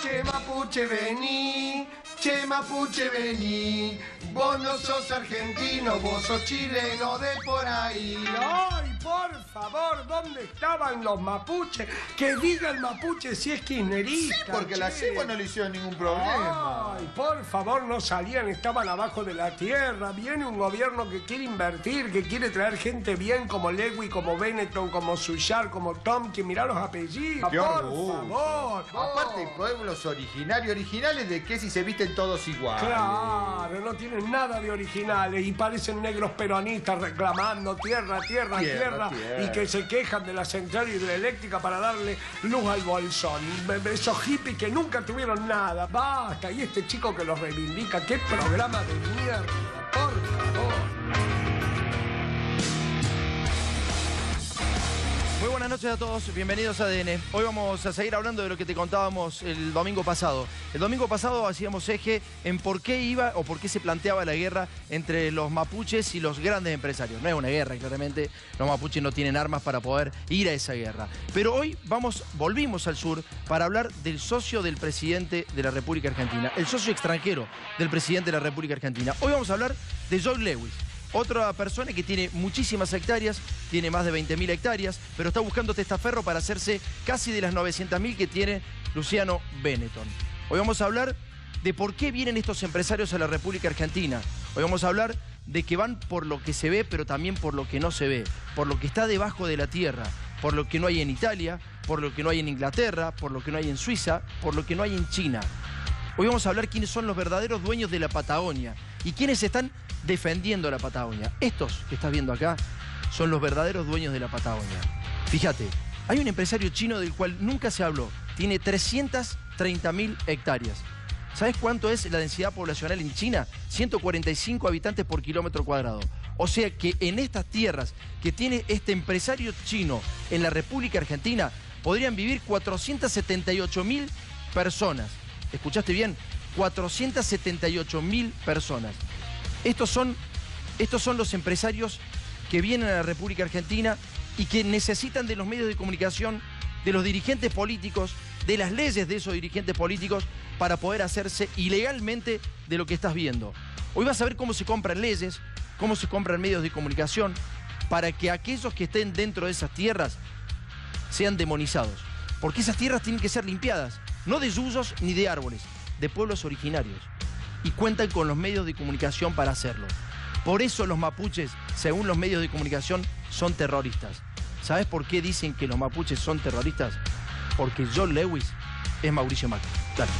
Che mapuche vení, che mapuche vení. Vos no sos argentino, vos sos chileno de por ahí. ¡Ay, por favor! ¿Dónde estaban los mapuches? Que diga el mapuche si es kirchnerista. Sí, porque la cegua no le hicieron ningún problema. Ay, por favor, no salían, estaban abajo de la tierra. Viene un gobierno que quiere invertir, que quiere traer gente bien como Lewis, como Benetton, como Suyar, como Tom, que mirá los apellidos. ¡Qué por orgullo! favor. Aparte, pueblos originales de que si se visten todos iguales. Claro, no tienen nada de originales y parecen negros peronistas reclamando tierra, tierra, tierra, y que se quejan de la central hidroeléctrica para darle luz al bolsón. Esos hippies que nunca tuvieron nada. Basta, y este chico que los reivindica, qué programa de mierda, por favor. Muy buenas noches a todos, bienvenidos a ADN. Hoy vamos a seguir hablando de lo que te contábamos el domingo pasado. El domingo pasado hacíamos eje en por qué iba o por qué se planteaba la guerra entre los mapuches y los grandes empresarios. No es una guerra, claramente. Los mapuches no tienen armas para poder ir a esa guerra. Pero hoy volvimos al sur para hablar del socio del presidente de la República Argentina, el socio extranjero del presidente de la República Argentina. Hoy vamos a hablar de Joy Lewis. Otra persona que tiene muchísimas hectáreas, tiene más de 20.000 hectáreas, pero está buscando testaferro para hacerse casi de las 900.000 que tiene Luciano Benetton. Hoy vamos a hablar de por qué vienen estos empresarios a la República Argentina. Hoy vamos a hablar de que van por lo que se ve, pero también por lo que no se ve, por lo que está debajo de la tierra, por lo que no hay en Italia, por lo que no hay en Inglaterra, por lo que no hay en Suiza, por lo que no hay en China. Hoy vamos a hablar quiénes son los verdaderos dueños de la Patagonia y quiénes están defendiendo la Patagonia. Estos que estás viendo acá son los verdaderos dueños de la Patagonia. Fíjate, hay un empresario chino del cual nunca se habló. Tiene 330.000 hectáreas. ¿Sabes cuánto es la densidad poblacional en China? 145 habitantes por kilómetro cuadrado. O sea que en estas tierras que tiene este empresario chino en la República Argentina podrían vivir 478.000 personas. ¿Escuchaste bien? 478.000 personas. Estos son los empresarios que vienen a la República Argentina y que necesitan de los medios de comunicación, de los dirigentes políticos, de las leyes de esos dirigentes políticos para poder hacerse ilegalmente de lo que estás viendo. Hoy vas a ver cómo se compran leyes, cómo se compran medios de comunicación para que aquellos que estén dentro de esas tierras sean demonizados. Porque esas tierras tienen que ser limpiadas, no de yuyos ni de árboles, de pueblos originarios. Y cuentan con los medios de comunicación para hacerlo. Por eso los mapuches, según los medios de comunicación, son terroristas. ¿Sabes por qué dicen que los mapuches son terroristas? Porque Joy Lewis es Mauricio Macri. Dale.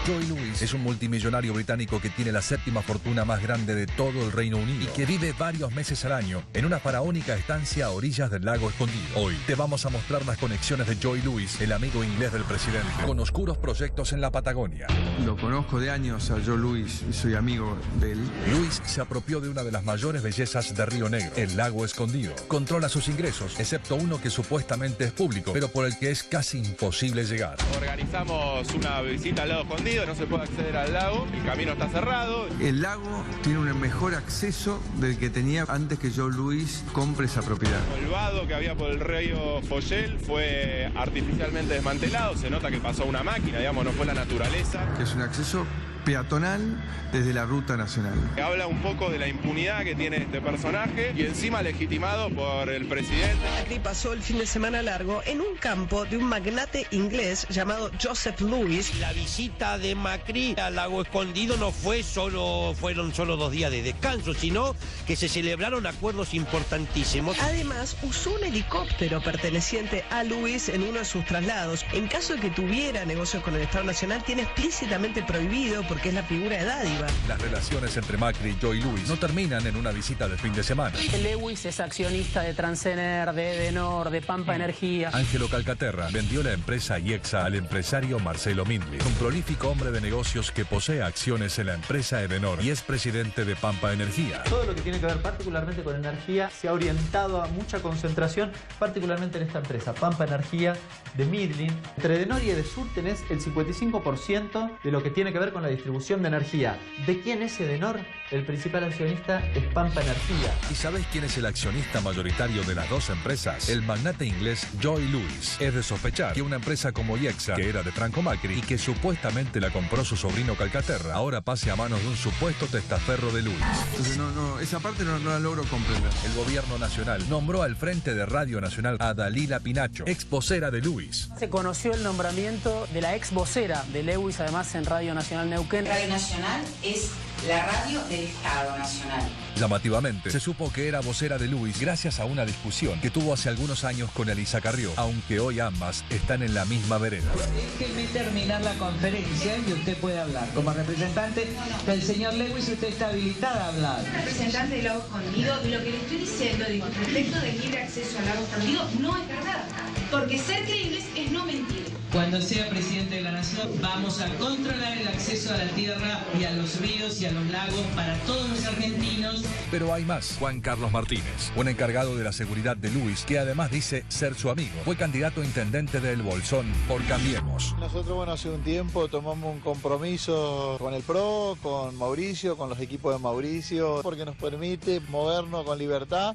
Joy Lewis es un multimillonario británico que tiene la séptima fortuna más grande de todo el Reino Unido y que vive varios meses al año en una faraónica estancia a orillas del lago escondido. Hoy te vamos a mostrar las conexiones de Joy Lewis, el amigo inglés del presidente, con oscuros proyectos en la Patagonia. Lo conozco de años a Joy Lewis y soy amigo de él. Lewis se apropió de una de las mayores bellezas de Río Negro, el lago escondido. Controla sus ingresos, excepto uno que supuestamente es público, pero por el que es casi imposible llegar. Organizamos una visita al lago escondido, no se puede acceder al lago, el camino está cerrado. El lago tiene un mejor acceso del que tenía antes que Joy Lewis compre esa propiedad. El vado que había por el río Foyel fue artificialmente desmantelado, se nota que pasó una máquina, digamos, no fue la naturaleza. Que es un acceso peatonal desde la ruta nacional. Habla un poco de la impunidad que tiene este personaje y encima legitimado por el presidente. Macri pasó el fin de semana largo en un campo de un magnate inglés llamado Joseph Lewis. La visita de Macri al lago escondido no fueron solo 2 días de descanso, sino que se celebraron acuerdos importantísimos. Además, usó un helicóptero perteneciente a Lewis en uno de sus traslados. En caso de que tuviera negocios con el Estado Nacional, tiene explícitamente prohibido porque es la figura de dádiva. Las relaciones entre Macri y Joy Lewis no terminan en una visita de fin de semana. Lewis es accionista de Transener, de Edenor, de Pampa Energía. Ángelo Calcaterra vendió la empresa IEXA al empresario Marcelo Mindli, un prolífico hombre de negocios que posee acciones en la empresa Edenor y es presidente de Pampa Energía. Todo lo que tiene que ver particularmente con energía se ha orientado a mucha concentración, particularmente en esta empresa, Pampa Energía de Midlin. Entre Edenor y Edesur tenés el 55% de lo que tiene que ver con la distribución de energía. ¿De quién es Edenor? El principal accionista es Pampa Energía. ¿Y sabés quién es el accionista mayoritario de las dos empresas? El magnate inglés Joe Louis. Es de sospechar que una empresa como IEXA, que era de Franco Macri y que supuestamente la compró su sobrino Calcaterra, ahora pase a manos de un supuesto testaferro de Louis. Entonces esa parte no la logro comprender. El gobierno nacional nombró al frente de Radio Nacional a Dalila Pinacho, ex vocera de Louis. Se conoció el nombramiento de la ex vocera de Lewis, además en Radio Nacional Neuquén. Radio Nacional es la radio del Estado Nacional. Llamativamente, se supo que era vocera de Louis gracias a una discusión que tuvo hace algunos años con Elisa Carrió, aunque hoy ambas están en la misma vereda. Déjeme terminar la conferencia y usted puede hablar. Como representante del señor Lewis, usted está habilitada a hablar. Representante del Lago Escondido, lo que le estoy diciendo respecto del libre acceso al Lago Escondido no es verdad, porque ser creíbles es no mentir. Cuando sea presidente de la Nación, vamos a controlar el acceso a la tierra y a los ríos y a los lagos para todos los argentinos. Pero hay más. Juan Carlos Martínez, un encargado de la seguridad de Louis, que además dice ser su amigo. Fue candidato a intendente de El Bolsón por Cambiemos. Nosotros, hace un tiempo tomamos un compromiso con el PRO, con Mauricio, con los equipos de Mauricio, porque nos permite movernos con libertad.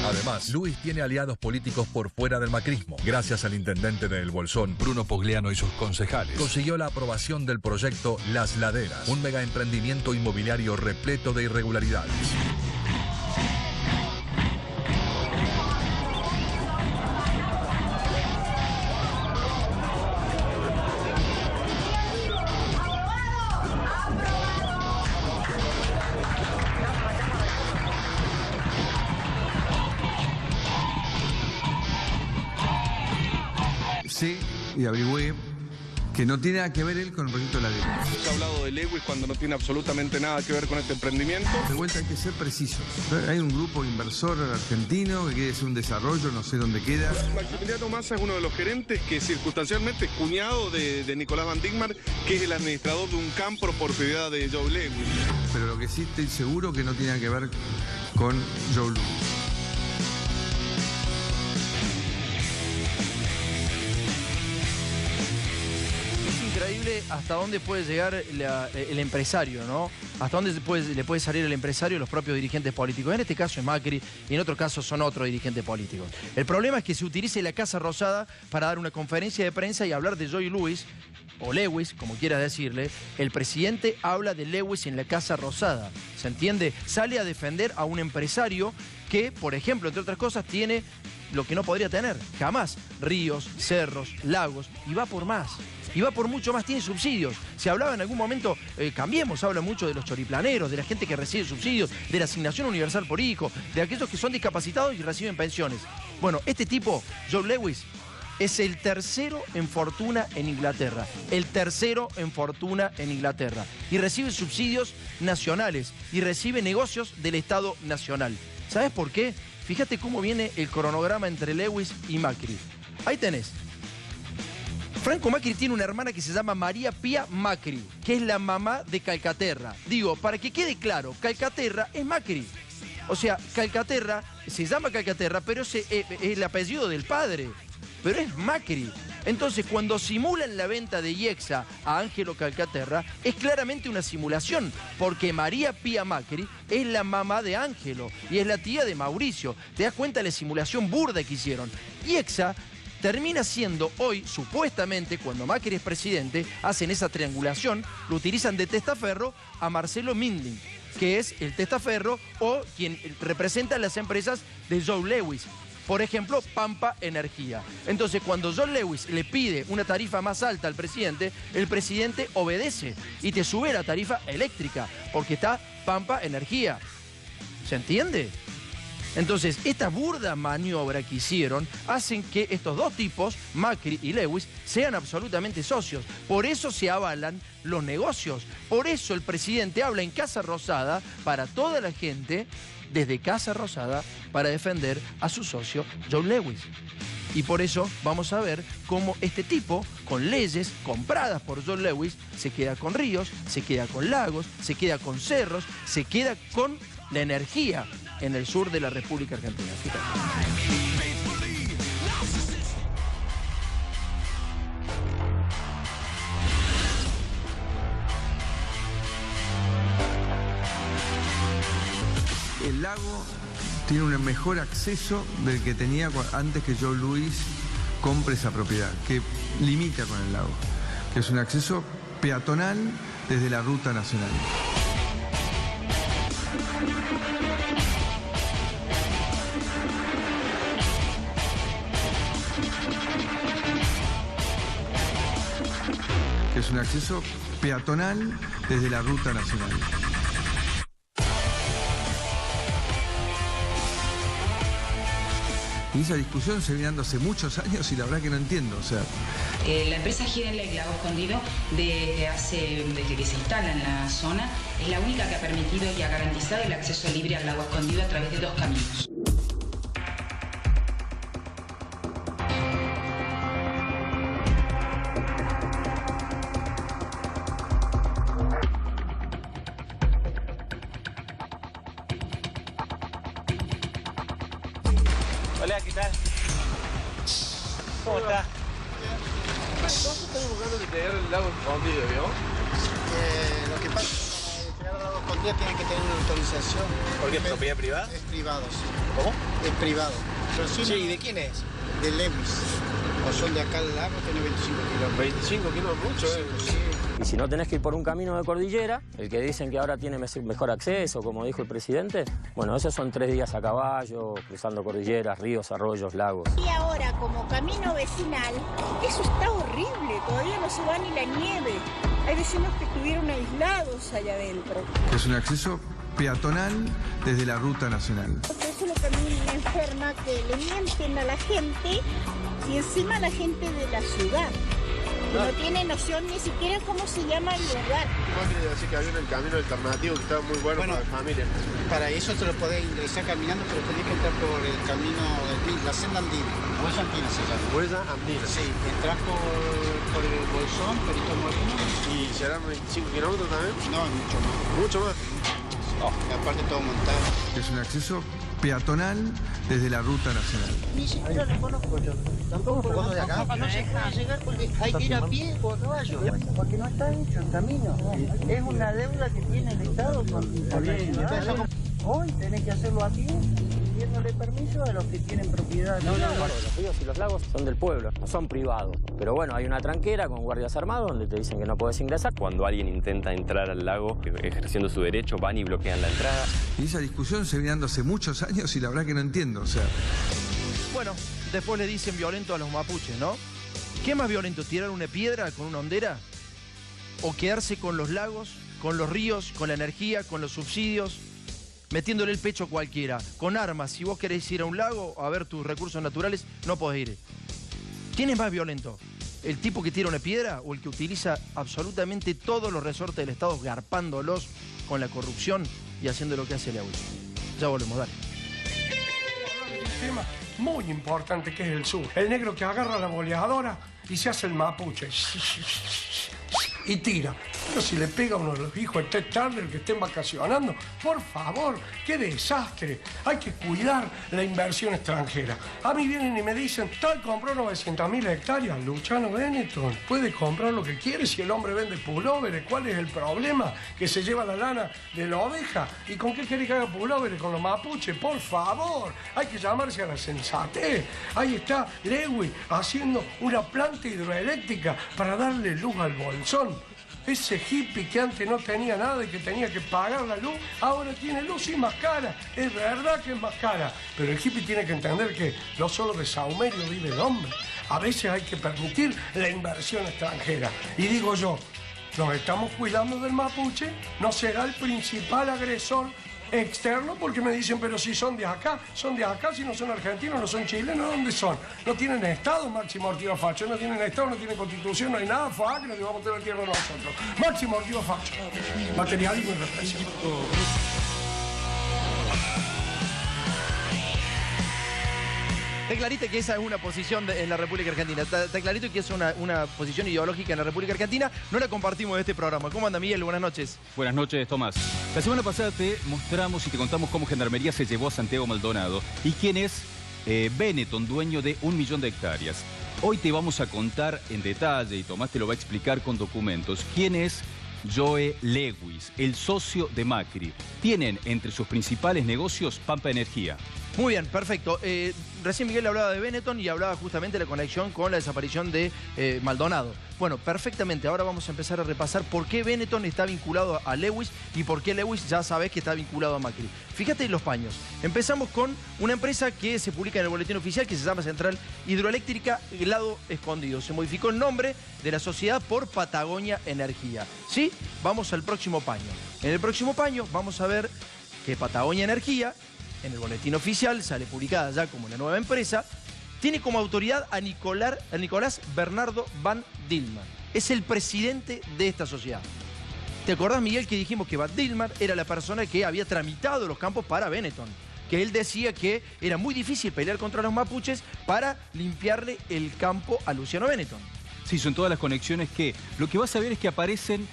Además, Louis tiene aliados políticos por fuera del macrismo. Gracias al intendente de El Bolsón, Bruno Pogliano, y sus concejales, consiguió la aprobación del proyecto Las Laderas, un megaemprendimiento inmobiliario repleto de irregularidades. Sé y averigüé que no tiene nada que ver él con el proyecto de la ley. Se ha hablado de Lewis cuando no tiene absolutamente nada que ver con este emprendimiento. De vuelta hay que ser precisos. Hay un grupo inversor argentino que quiere hacer un desarrollo, no sé dónde queda. Maximiliano Massa es uno de los gerentes que circunstancialmente es cuñado de Nicolás Van Digmar, que es el administrador de un campo por propiedad de Joe Lewis. Pero lo que sí estoy seguro que no tiene nada que ver con Joe Louis. Increíble hasta dónde puede llegar el empresario, ¿no? Hasta dónde le puede salir el empresario y los propios dirigentes políticos. En este caso es Macri y en otro caso son otros dirigentes políticos. El problema es que se utilice la Casa Rosada para dar una conferencia de prensa y hablar de Joe Louis, o Lewis, como quieras decirle. El presidente habla de Lewis en la Casa Rosada, ¿se entiende? Sale a defender a un empresario que, por ejemplo, entre otras cosas, tiene lo que no podría tener jamás: ríos, cerros, lagos, y va por más. Y va por mucho más, tiene subsidios. Se hablaba en algún momento, Cambiemos, habla mucho de los choriplaneros, de la gente que recibe subsidios, de la asignación universal por hijo, de aquellos que son discapacitados y reciben pensiones. Bueno, este tipo, Joe Lewis, es el tercero en fortuna en Inglaterra. El tercero en fortuna en Inglaterra. Y recibe subsidios nacionales y recibe negocios del Estado Nacional. ¿Sabes por qué? Fíjate cómo viene el cronograma entre Lewis y Macri. Ahí tenés. Franco Macri tiene una hermana que se llama María Pía Macri, que es la mamá de Calcaterra. Digo, para que quede claro, Calcaterra es Macri. O sea, Calcaterra se llama Calcaterra, pero es el apellido del padre. Pero es Macri. Entonces, cuando simulan la venta de IEXA a Ángelo Calcaterra, es claramente una simulación, porque María Pía Macri es la mamá de Ángelo y es la tía de Mauricio. ¿Te das cuenta de la simulación burda que hicieron? IEXA termina siendo hoy, supuestamente, cuando Macri es presidente, hacen esa triangulación, lo utilizan de testaferro a Marcelo Mindling, que es el testaferro o quien representa las empresas de Joe Lewis. Por ejemplo, Pampa Energía. Entonces, cuando Joe Lewis le pide una tarifa más alta al presidente, el presidente obedece y te sube la tarifa eléctrica, porque está Pampa Energía. ¿Se entiende? Entonces, esta burda maniobra que hicieron hacen que estos dos tipos, Macri y Lewis, sean absolutamente socios. Por eso se avalan los negocios. Por eso el presidente habla en Casa Rosada para toda la gente, desde Casa Rosada, para defender a su socio Joe Lewis. Y por eso vamos a ver cómo este tipo, con leyes compradas por Joe Lewis, se queda con ríos, se queda con lagos, se queda con cerros, se queda con la energía en el sur de la República Argentina. Fíjate. tiene un mejor acceso del que tenía antes que Joe Louis compre esa propiedad, que limita con el lago, que es un acceso peatonal desde la ruta nacional. Que es un acceso peatonal desde la ruta nacional. Y esa discusión se viene dando hace muchos años y la verdad que no entiendo, o sea... La empresa Girenlec Lago Escondido, desde que se instala en la zona, es la única que ha permitido y ha garantizado el acceso libre al lago escondido a través de 2 caminos. Hola, ¿qué tal? ¿Cómo está? ¿Nosotros estamos buscando de tener el lago escondido, ¿vio? Lo que pasa es que el lago escondido tiene que tener una autorización. ¿Por qué? ¿Propiedad privada? Es privado, sí. ¿Cómo? Es privado. Pero sí, ¿y de quién es? De Lewis. O son de acá del lago, tiene 25 kilómetros. 25 kilómetros, mucho, sí. Y si no tenés que ir por un camino de cordillera, el que dicen que ahora tiene mejor acceso, como dijo el presidente, bueno, esos son 3 días a caballo, cruzando cordilleras, ríos, arroyos, lagos. Y ahora, como camino vecinal, eso está horrible, todavía no se va ni la nieve. Hay vecinos que estuvieron aislados allá adentro. Que es un acceso peatonal desde la ruta nacional. Eso es lo que a mí me enferma, que le mienten a la gente y encima a la gente de la ciudad. No tiene noción ni siquiera cómo se llama el lugar. Vos querés decir que había un camino alternativo que estaba muy bueno para la familia. Para eso te lo podés ingresar caminando, pero tenés que entrar por el camino, la senda andina. Huella andina se llama. Huella andina. Sí, entras por el Bolsón, Perito Moreno. ¿Y serán 25 kilómetros también? No, mucho más. ¿Mucho más? Y aparte todo montado. Es un acceso peatonal desde la ruta nacional. Ni siquiera lo conozco yo. Tampoco lo de acá. No se puede llegar porque hay que ir a pie o a caballo. Porque no está hecho el camino. Es una deuda que tiene el Estado con la ciudad. Hoy tenés que hacerlo a pie, pidiéndole permiso a los que tienen propiedad. No, los ríos y los lagos son del pueblo, no son privados. Pero bueno, hay una tranquera con guardias armados donde te dicen que no puedes ingresar. Cuando alguien intenta entrar al lago ejerciendo su derecho, van y bloquean la entrada. Y esa discusión se viene dando hace muchos años y la verdad que no entiendo, o sea... Bueno, después le dicen violento a los mapuches, ¿no? ¿Qué más violento? ¿Tirar una piedra con una hondera? ¿O quedarse con los lagos, con los ríos, con la energía, con los subsidios? Metiéndole el pecho a cualquiera, con armas. Si vos querés ir a un lago a ver tus recursos naturales, no podés ir. ¿Quién es más violento? ¿El tipo que tira una piedra o el que utiliza absolutamente todos los resortes del Estado garpándolos con la corrupción y haciendo lo que hace Lewis? Ya volvemos, dale. Un tema muy importante que es el sur. El negro que agarra la boleadora y se hace el mapuche. Y tira. Pero si le pega a uno de los hijos de Ted Turner que estén vacacionando, por favor, qué desastre. Hay que cuidar la inversión extranjera. A mí vienen y me dicen, tal compró 900.000 hectáreas. Luciano Benetton puede comprar lo que quiere si el hombre vende pulóveres. ¿Cuál es el problema? Que se lleva la lana de la oveja. ¿Y con qué quiere que haga pulóveres? Con los mapuches. Por favor, hay que llamarse a la sensatez. Ahí está Lewis haciendo una planta hidroeléctrica para darle luz al Bolsón. Ese hippie que antes no tenía nada y que tenía que pagar la luz, ahora tiene luz y más cara. Es verdad que es más cara, pero el hippie tiene que entender que no solo de saumerio vive el hombre. A veces hay que permitir la inversión extranjera. Y digo yo, nos estamos cuidando del mapuche, no será el principal agresor externo, porque me dicen, pero si son de acá, si no son argentinos, no son chilenos, ¿dónde son? No tienen Estado, Máximo Ortigo Facho, no tienen Estado, no tienen Constitución, no hay nada, FA, que nos llevamos a tener tierra nosotros. Máximo Ortigo Facho, materialismo y represión. Está clarito que esa es una posición en la República Argentina. Está clarito que es una posición ideológica en la República Argentina. No la compartimos de este programa. ¿Cómo anda, Miguel? Buenas noches. Buenas noches, Tomás. La semana pasada te mostramos y te contamos cómo Gendarmería se llevó a Santiago Maldonado y quién es Benetton, dueño de 1 millón de hectáreas. Hoy te vamos a contar en detalle, y Tomás te lo va a explicar con documentos, quién es Joe Lewis, el socio de Macri. Tienen entre sus principales negocios Pampa Energía. Muy bien, perfecto. Recién Miguel hablaba de Benetton y hablaba justamente de la conexión con la desaparición de Maldonado. Bueno, perfectamente. Ahora vamos a empezar a repasar por qué Benetton está vinculado a Lewis y por qué Lewis ya sabés que está vinculado a Macri. Fíjate en los paños. Empezamos con una empresa que se publica en el boletín oficial que se llama Central Hidroeléctrica Lago Escondido. Se modificó el nombre de la sociedad por Patagonia Energía. ¿Sí? Vamos al próximo paño. En el próximo paño vamos a ver que Patagonia Energía, en el boletín oficial, sale publicada ya como una nueva empresa, tiene como autoridad a Nicolás Bernardo Van Dilmar. Es el presidente de esta sociedad. ¿Te acordás, Miguel, que dijimos que Van Dilmar era la persona que había tramitado los campos para Benetton? Que él decía que era muy difícil pelear contra los mapuches para limpiarle el campo a Luciano Benetton. Sí, son todas las conexiones que lo que vas a ver es que aparecen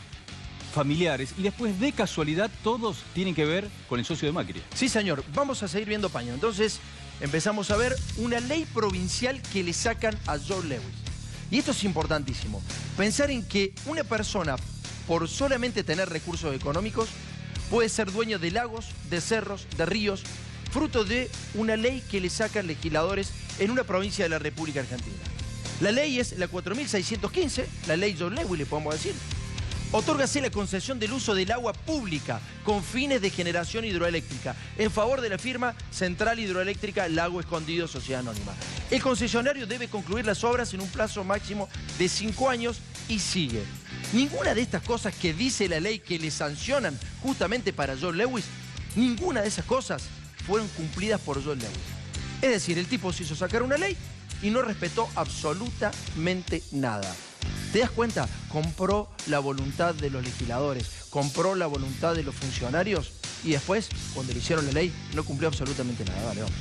familiares y después de casualidad todos tienen que ver con el socio de Macri. Sí, señor. Vamos a seguir viendo paño. Entonces empezamos a ver una ley provincial que le sacan a Joe Lewis. Y esto es importantísimo. Pensar en que una persona, por solamente tener recursos económicos, puede ser dueño de lagos, de cerros, de ríos, fruto de una ley que le sacan legisladores en una provincia de la República Argentina. La ley es la 4615, la ley Joe Lewis, le podemos decir. Otórgase la concesión del uso del agua pública con fines de generación hidroeléctrica en favor de la firma Central Hidroeléctrica Lago Escondido Sociedad Anónima. El concesionario debe concluir las obras en un plazo máximo de 5 años y sigue. Ninguna de estas cosas que dice la ley que le sancionan justamente para Joe Lewis, ninguna de esas cosas fueron cumplidas por Joe Lewis. Es decir, el tipo se hizo sacar una ley y no respetó absolutamente nada. ¿Te das cuenta? Compró la voluntad de los legisladores, compró la voluntad de los funcionarios y después, cuando le hicieron la ley, no cumplió absolutamente nada. Vale, vamos.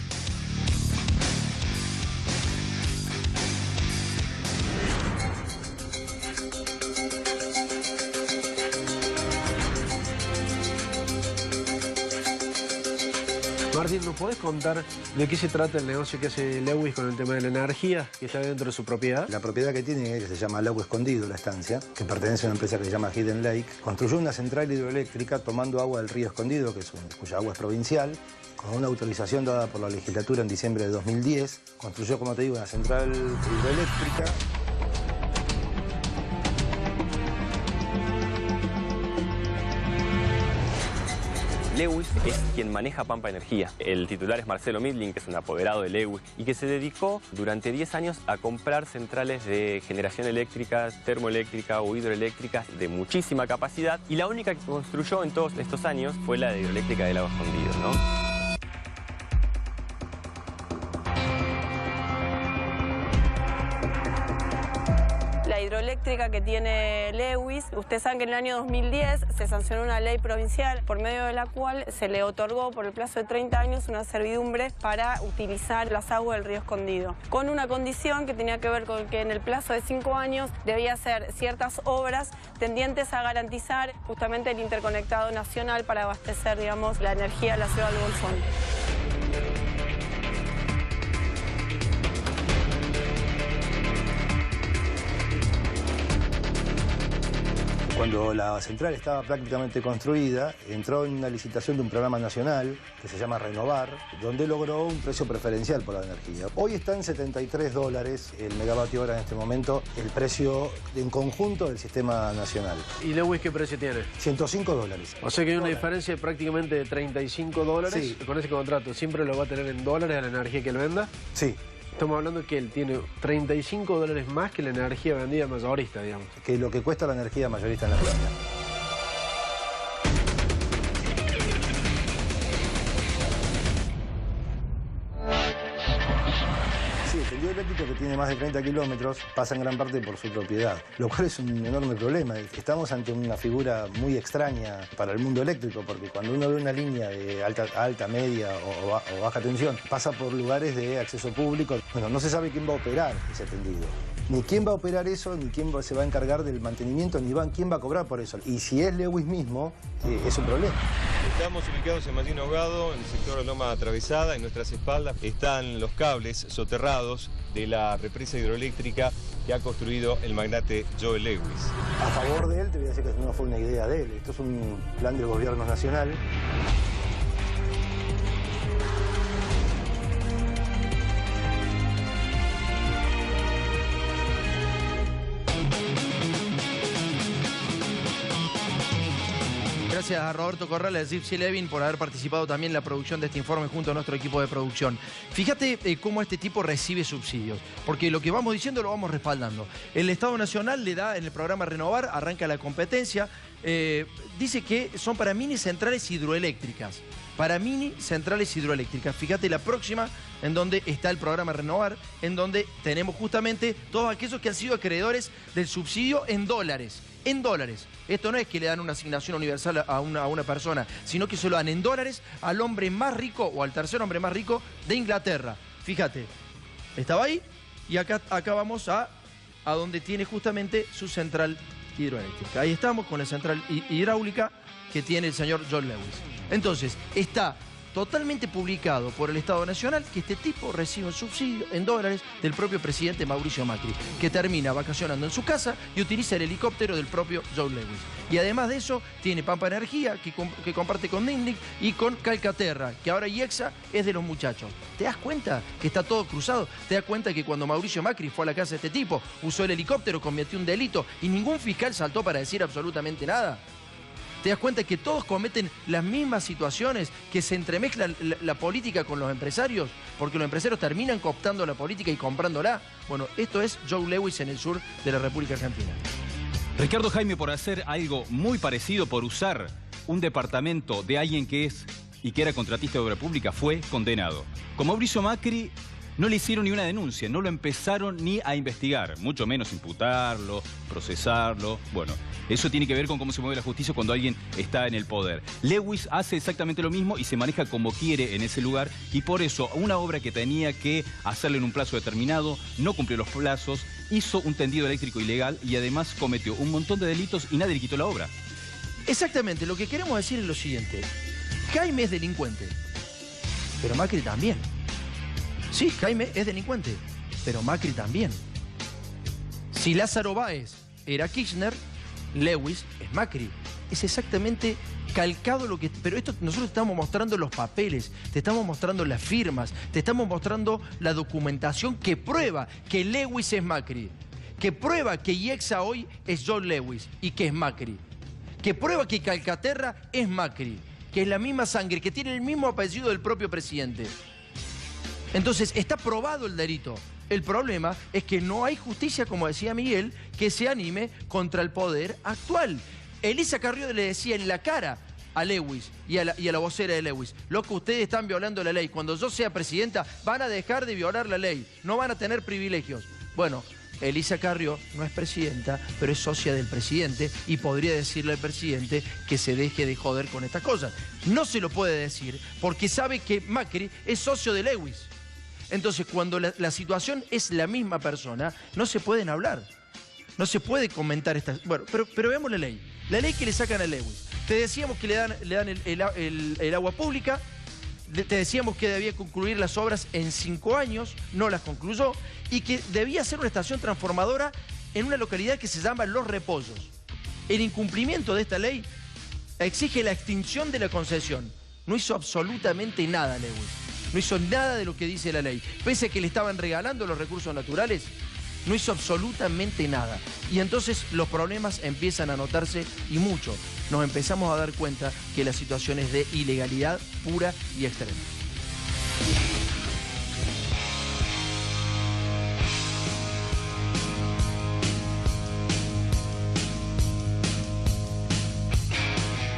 Martín, ¿nos podés contar de qué se trata el negocio que hace Lewis con el tema de la energía que está dentro de su propiedad? La propiedad que tiene, que se llama Lago Escondido, la estancia, que pertenece a una empresa que se llama Hidden Lake, construyó una central hidroeléctrica tomando agua del río Escondido, cuya agua es provincial, con una autorización dada por la legislatura en diciembre de 2010. Construyó, como te digo, una central hidroeléctrica. Lewis es quien maneja Pampa Energía. El titular es Marcelo Midling, que es un apoderado de Lewis y que se dedicó durante 10 años a comprar centrales de generación eléctrica, termoeléctrica o hidroeléctrica de muchísima capacidad, y la única que construyó en todos estos años fue la de hidroeléctrica de Lago Escondido, ¿no? La hidroeléctrica que tiene Lewis, ustedes saben que en el año 2010 se sancionó una ley provincial por medio de la cual se le otorgó por el plazo de 30 años una servidumbre para utilizar las aguas del río Escondido, con una condición que tenía que ver con que en el plazo de 5 años debía hacer ciertas obras tendientes a garantizar justamente el interconectado nacional para abastecer, digamos, la energía de la ciudad de Bolsón. Cuando la central estaba prácticamente construida, entró en una licitación de un programa nacional que se llama Renovar, donde logró un precio preferencial por la energía. Hoy está en $73 el megavatio hora en este momento, el precio en conjunto del sistema nacional. ¿Y Lewis qué precio tiene? $105. O sea que hay una diferencia prácticamente de $35 sí. Con ese contrato. ¿Siempre lo va a tener en dólares a la energía que él venda? Sí. Estamos hablando que él tiene $35 más que la energía vendida mayorista, digamos. Que lo que cuesta la energía mayorista en la planta. Sí, el tendido eléctrico, que tiene más de 30 kilómetros, pasa en gran parte por su propiedad, lo cual es un enorme problema. Estamos ante una figura muy extraña para el mundo eléctrico, porque cuando uno ve una línea de alta, media o baja tensión, pasa por lugares de acceso público. Bueno, no se sabe quién va a operar ese tendido. Ni quién va a operar eso, ni quién se va a encargar del mantenimiento, ni quién va a cobrar por eso. Y si es Lewis mismo, es un problema. Estamos ubicados en Martín Ahogado, en el sector de Loma Atravesada. En nuestras espaldas están los cables soterrados de la represa hidroeléctrica que ha construido el magnate Joel Lewis. A favor de él, te voy a decir que no fue una idea de él. Esto es un plan del gobierno nacional. Gracias a Roberto Corrales, a Gypsy Levin, por haber participado también en la producción de este informe junto a nuestro equipo de producción. Fíjate cómo este tipo recibe subsidios, porque lo que vamos diciendo lo vamos respaldando. El Estado Nacional le da en el programa Renovar, arranca la competencia, dice que son para mini centrales hidroeléctricas. Para mini centrales hidroeléctricas. Fíjate la próxima, en donde está el programa Renovar, en donde tenemos justamente todos aquellos que han sido acreedores del subsidio en dólares. En dólares. Esto no es que le dan una asignación universal a una persona, sino que se lo dan en dólares al hombre más rico o al tercer hombre más rico de Inglaterra. Fíjate, estaba ahí y acá vamos a donde tiene justamente su central hidroeléctrica. Ahí estamos con la central hidráulica que tiene el señor Joel Lewis. Entonces, está totalmente publicado por el Estado Nacional que este tipo recibe un subsidio en dólares del propio presidente Mauricio Macri, que termina vacacionando en su casa y utiliza el helicóptero del propio Joel Lewis. Y además de eso, tiene Pampa Energía, que comparte con Dindic y con Calcaterra, que ahora IEXA es de los muchachos. ¿Te das cuenta que está todo cruzado? ¿Te das cuenta que cuando Mauricio Macri fue a la casa de este tipo, usó el helicóptero, cometió un delito y ningún fiscal saltó para decir absolutamente nada? ¿Te das cuenta que todos cometen las mismas situaciones, que se entremezcla la política con los empresarios? Porque los empresarios terminan cooptando la política y comprándola. Bueno, esto es Joel Lewis en el sur de la República Argentina. Ricardo Jaime, por hacer algo muy parecido, por usar un departamento de alguien que es y que era contratista de obra pública, fue condenado. Con Mauricio Macri no le hicieron ni una denuncia, no lo empezaron ni a investigar, mucho menos imputarlo, procesarlo. Bueno, eso tiene que ver con cómo se mueve la justicia cuando alguien está en el poder. Lewis hace exactamente lo mismo y se maneja como quiere en ese lugar, y por eso una obra que tenía que hacerle en un plazo determinado no cumplió los plazos, hizo un tendido eléctrico ilegal y además cometió un montón de delitos y nadie le quitó la obra. Exactamente, lo que queremos decir es lo siguiente. Jaime es delincuente, pero Macri también. Sí, Jaime es delincuente, pero Macri también. Si Lázaro Báez era Kirchner, Lewis es Macri. Es exactamente calcado lo que... Pero esto nosotros te estamos mostrando los papeles, te estamos mostrando las firmas, te estamos mostrando la documentación que prueba que Lewis es Macri, que prueba que IEXA hoy es Joel Lewis y que es Macri, que prueba que Calcaterra es Macri, que es la misma sangre, que tiene el mismo apellido del propio presidente. Entonces, está probado el delito. El problema es que no hay justicia, como decía Miguel, que se anime contra el poder actual. Elisa Carrió le decía en la cara a Lewis y a la vocera de Lewis: loco, ustedes están violando la ley. Cuando yo sea presidenta, van a dejar de violar la ley. No van a tener privilegios. Bueno, Elisa Carrió no es presidenta, pero es socia del presidente y podría decirle al presidente que se deje de joder con estas cosas. No se lo puede decir porque sabe que Macri es socio de Lewis. Entonces, cuando la situación es la misma persona, no se pueden hablar. No se puede comentar estas... Bueno, pero veamos la ley. La ley que le sacan a Lewis. Te decíamos que le dan el agua pública. Te decíamos que debía concluir las obras en 5 años. No las concluyó. Y que debía ser una estación transformadora en una localidad que se llama Los Repollos. El incumplimiento de esta ley exige la extinción de la concesión. No hizo absolutamente nada Lewis. No hizo nada de lo que dice la ley. Pese a que le estaban regalando los recursos naturales, no hizo absolutamente nada. Y entonces los problemas empiezan a notarse y mucho. Nos empezamos a dar cuenta que la situación es de ilegalidad pura y extrema.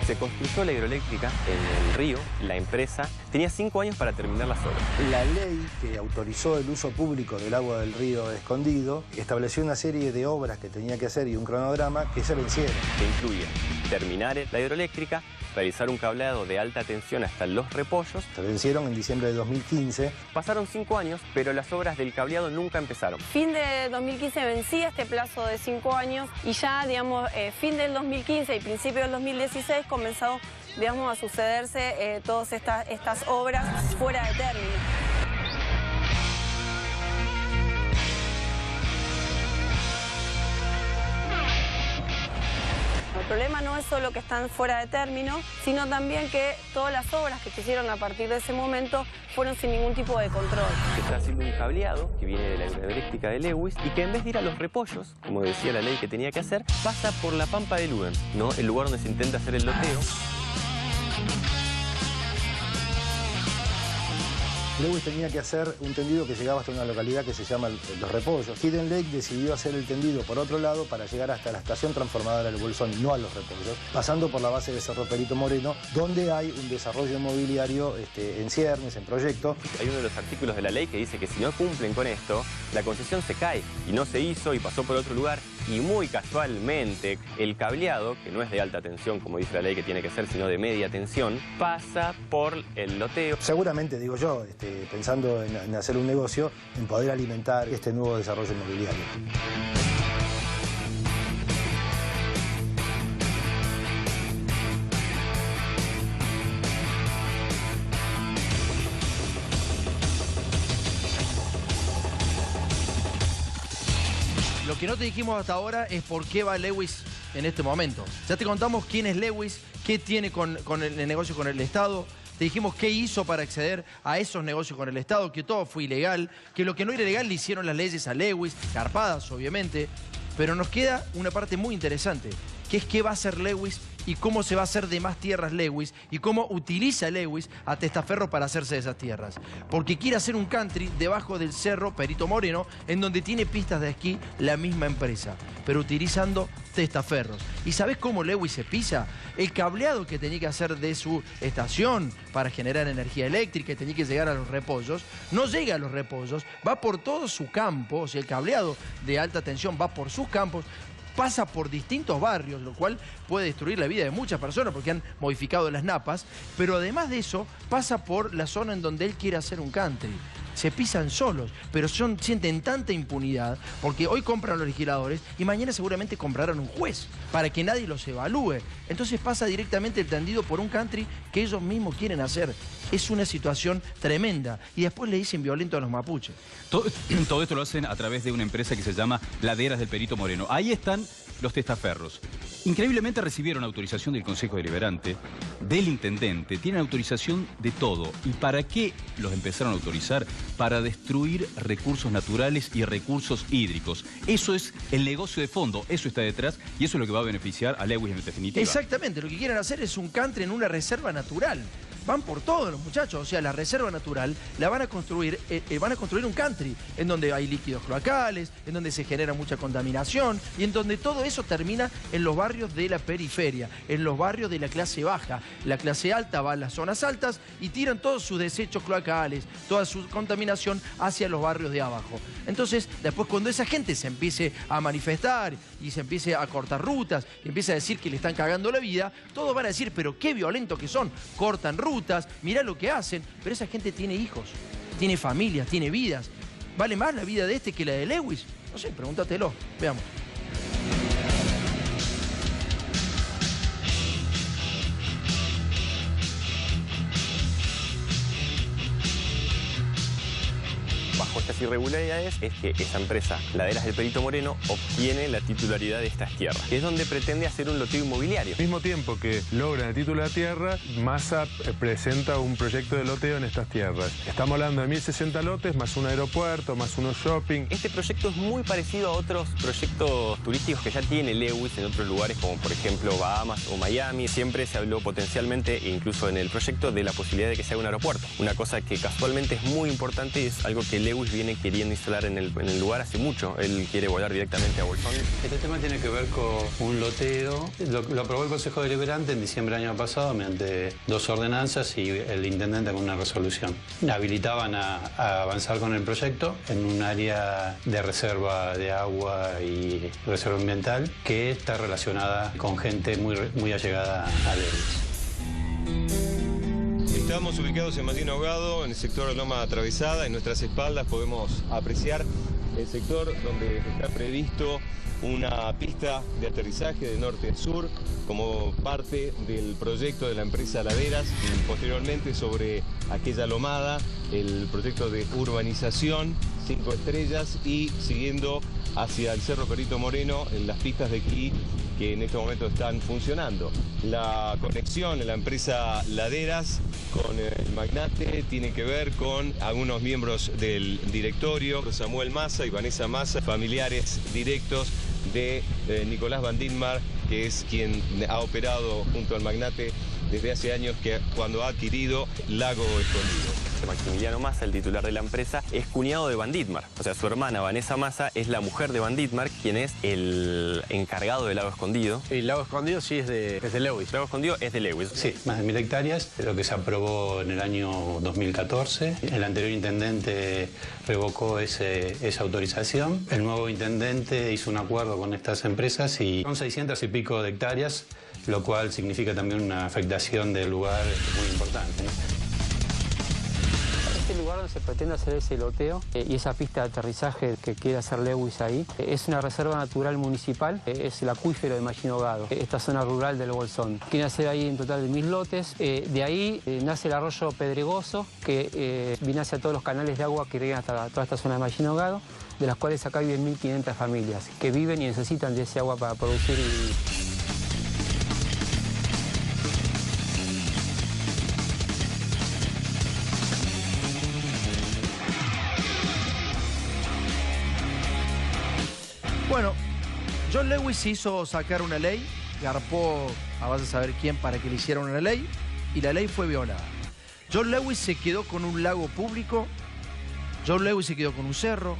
Se construyó la hidroeléctrica en el río. La empresa tenía 5 años para terminar las obras. La ley que autorizó el uso público del agua del río Escondido estableció una serie de obras que tenía que hacer y un cronograma que se vencieron. Que incluye terminar la hidroeléctrica, realizar un cableado de alta tensión hasta Los Repollos. Se vencieron en diciembre de 2015. Pasaron 5 años, pero las obras del cableado nunca empezaron. Fin de 2015 vencía este plazo de 5 años y ya, digamos, fin del 2015 y principio del 2016 comenzó digamos, a sucederse todas estas obras fuera de término. El problema no es solo que están fuera de término, sino también que todas las obras que se hicieron a partir de ese momento fueron sin ningún tipo de control. Se está haciendo un cableado que viene de la hidroeléctrica de Lewis y que en vez de ir a los repollos, como decía la ley que tenía que hacer, pasa por la pampa de Luden, ¿no? El lugar donde se intenta hacer el loteo. Lewis tenía que hacer un tendido que llegaba hasta una localidad que se llama Los Repollos. Hidden Lake decidió hacer el tendido por otro lado para llegar hasta la estación transformadora del Bolsón, no a Los Repollos, pasando por la base de Cerro Perito Moreno, donde hay un desarrollo inmobiliario en ciernes, en proyecto. Hay uno de los artículos de la ley que dice que si no cumplen con esto, la concesión se cae. Y no se hizo y pasó por otro lugar. Y muy casualmente, el cableado, que no es de alta tensión, como dice la ley que tiene que ser, sino de media tensión, pasa por el loteo. Seguramente, digo yo, pensando en hacer un negocio, en poder alimentar este nuevo desarrollo inmobiliario. Lo que no te dijimos hasta ahora es por qué va Lewis en este momento. Ya te contamos quién es Lewis, qué tiene con el negocio con el Estado. Te dijimos qué hizo para acceder a esos negocios con el Estado, que todo fue ilegal, que lo que no era ilegal le hicieron las leyes a Lewis, carpadas obviamente. Pero nos queda una parte muy interesante, que es qué va a hacer Lewis y cómo se va a hacer de más tierras Lewis y cómo utiliza Lewis a Testaferro para hacerse de esas tierras. Porque quiere hacer un country debajo del Cerro Perito Moreno, en donde tiene pistas de esquí la misma empresa, pero utilizando testaferros. ¿Y sabés cómo Lewis se pisa? El cableado que tenía que hacer de su estación para generar energía eléctrica y tenía que llegar a los repollos, no llega a los repollos, va por todo su campo, o sea, el cableado de alta tensión va por sus campos, pasa por distintos barrios, lo cual puede destruir la vida de muchas personas porque han modificado las napas, pero además de eso pasa por la zona en donde él quiere hacer un country. Se pisan solos, pero sienten tanta impunidad porque hoy compran los legisladores y mañana seguramente comprarán un juez para que nadie los evalúe. Entonces pasa directamente el tendido por un country que ellos mismos quieren hacer. Es una situación tremenda y después le dicen violento a los mapuches. Todo esto lo hacen a través de una empresa que se llama Laderas del Perito Moreno. Ahí están los testaferros. Increíblemente recibieron autorización del Consejo Deliberante, del Intendente, tienen autorización de todo. ¿Y para qué los empezaron a autorizar? Para destruir recursos naturales y recursos hídricos. Eso es el negocio de fondo, eso está detrás y eso es lo que va a beneficiar a Lewis en definitiva. Exactamente, lo que quieren hacer es un country en una reserva natural. Van por todo los muchachos, o sea, la reserva natural la van a construir un country en donde hay líquidos cloacales, en donde se genera mucha contaminación y en donde todo eso termina en los barrios de la periferia, en los barrios de la clase baja. La clase alta va a las zonas altas y tiran todos sus desechos cloacales, toda su contaminación hacia los barrios de abajo. Entonces, después cuando esa gente se empiece a manifestar y se empiece a cortar rutas y empiece a decir que le están cagando la vida, todos van a decir, pero qué violentos que son, cortan rutas, mirá lo que hacen, pero esa gente tiene hijos, tiene familias, tiene vidas. ¿Vale más la vida de este que la de Lewis? No sé, pregúntatelo, veamos. Bajo estas irregularidades es que esa empresa, Laderas del Perito Moreno, obtiene la titularidad de estas tierras, que es donde pretende hacer un loteo inmobiliario. Al mismo tiempo que logran el título de la tierra, Massa presenta un proyecto de loteo en estas tierras. Estamos hablando de 1060 lotes, más un aeropuerto, más unos shopping. Este proyecto es muy parecido a otros proyectos turísticos que ya tiene Lewis en otros lugares, como por ejemplo Bahamas o Miami. Siempre se habló potencialmente, incluso en el proyecto, de la posibilidad de que se haga un aeropuerto. Una cosa que casualmente es muy importante y es algo que Lewis viene queriendo instalar en el lugar hace mucho. Él quiere volar directamente a Bolsón. Este tema tiene que ver con un loteo. Lo aprobó el Consejo Deliberante en diciembre del año pasado mediante 2 ordenanzas y el intendente con una resolución. Habilitaban a avanzar con el proyecto en un área de reserva de agua y reserva ambiental que está relacionada con gente muy allegada a Lewis. Estamos ubicados en Martín Ahogado, en el sector de Loma Atravesada. En nuestras espaldas podemos apreciar el sector donde está previsto una pista de aterrizaje de norte a sur como parte del proyecto de la empresa Laderas, y posteriormente sobre aquella lomada el proyecto de urbanización 5 estrellas, y siguiendo hacia el Cerro Perito Moreno en las pistas de esquí que en este momento están funcionando. La conexión en la empresa Laderas con el magnate tiene que ver con algunos miembros del directorio, Samuel Massa y Vanessa Massa, familiares directos de Nicolás Van Ditmar, que es quien ha operado junto al magnate desde hace años, que cuando ha adquirido Lago Escondido. Maximiliano Massa, el titular de la empresa, es cuñado de Van Ditmar. O sea, su hermana Vanessa Massa es la mujer de Van Ditmar, quien es el encargado del Lago Escondido. El Lago Escondido sí es de Lewis. El Lago Escondido es de Lewis. Sí, más de 1000 hectáreas, lo que se aprobó en el año 2014. El anterior intendente revocó esa autorización. El nuevo intendente hizo un acuerdo con estas empresas y son 600 y pico de hectáreas, lo cual significa también una afectación del lugar muy importante, ¿no? Este lugar donde se pretende hacer ese loteo y esa pista de aterrizaje que quiere hacer Lewis ahí, es una reserva natural municipal, es el acuífero de Machinogado, esta zona rural del Bolsón. Quieren hacer ahí en total de 1000 lotes. De ahí nace el arroyo Pedregoso, que viene hacia todos los canales de agua que irrigan hasta toda esta zona de Machinogado, de las cuales acá viven 1500 familias que viven y necesitan de ese agua para producir y... Bueno, John Lewis hizo sacar una ley, garpó a base de saber quién para que le hicieran una ley, y la ley fue violada. John Lewis se quedó con un lago público, John Lewis se quedó con un cerro,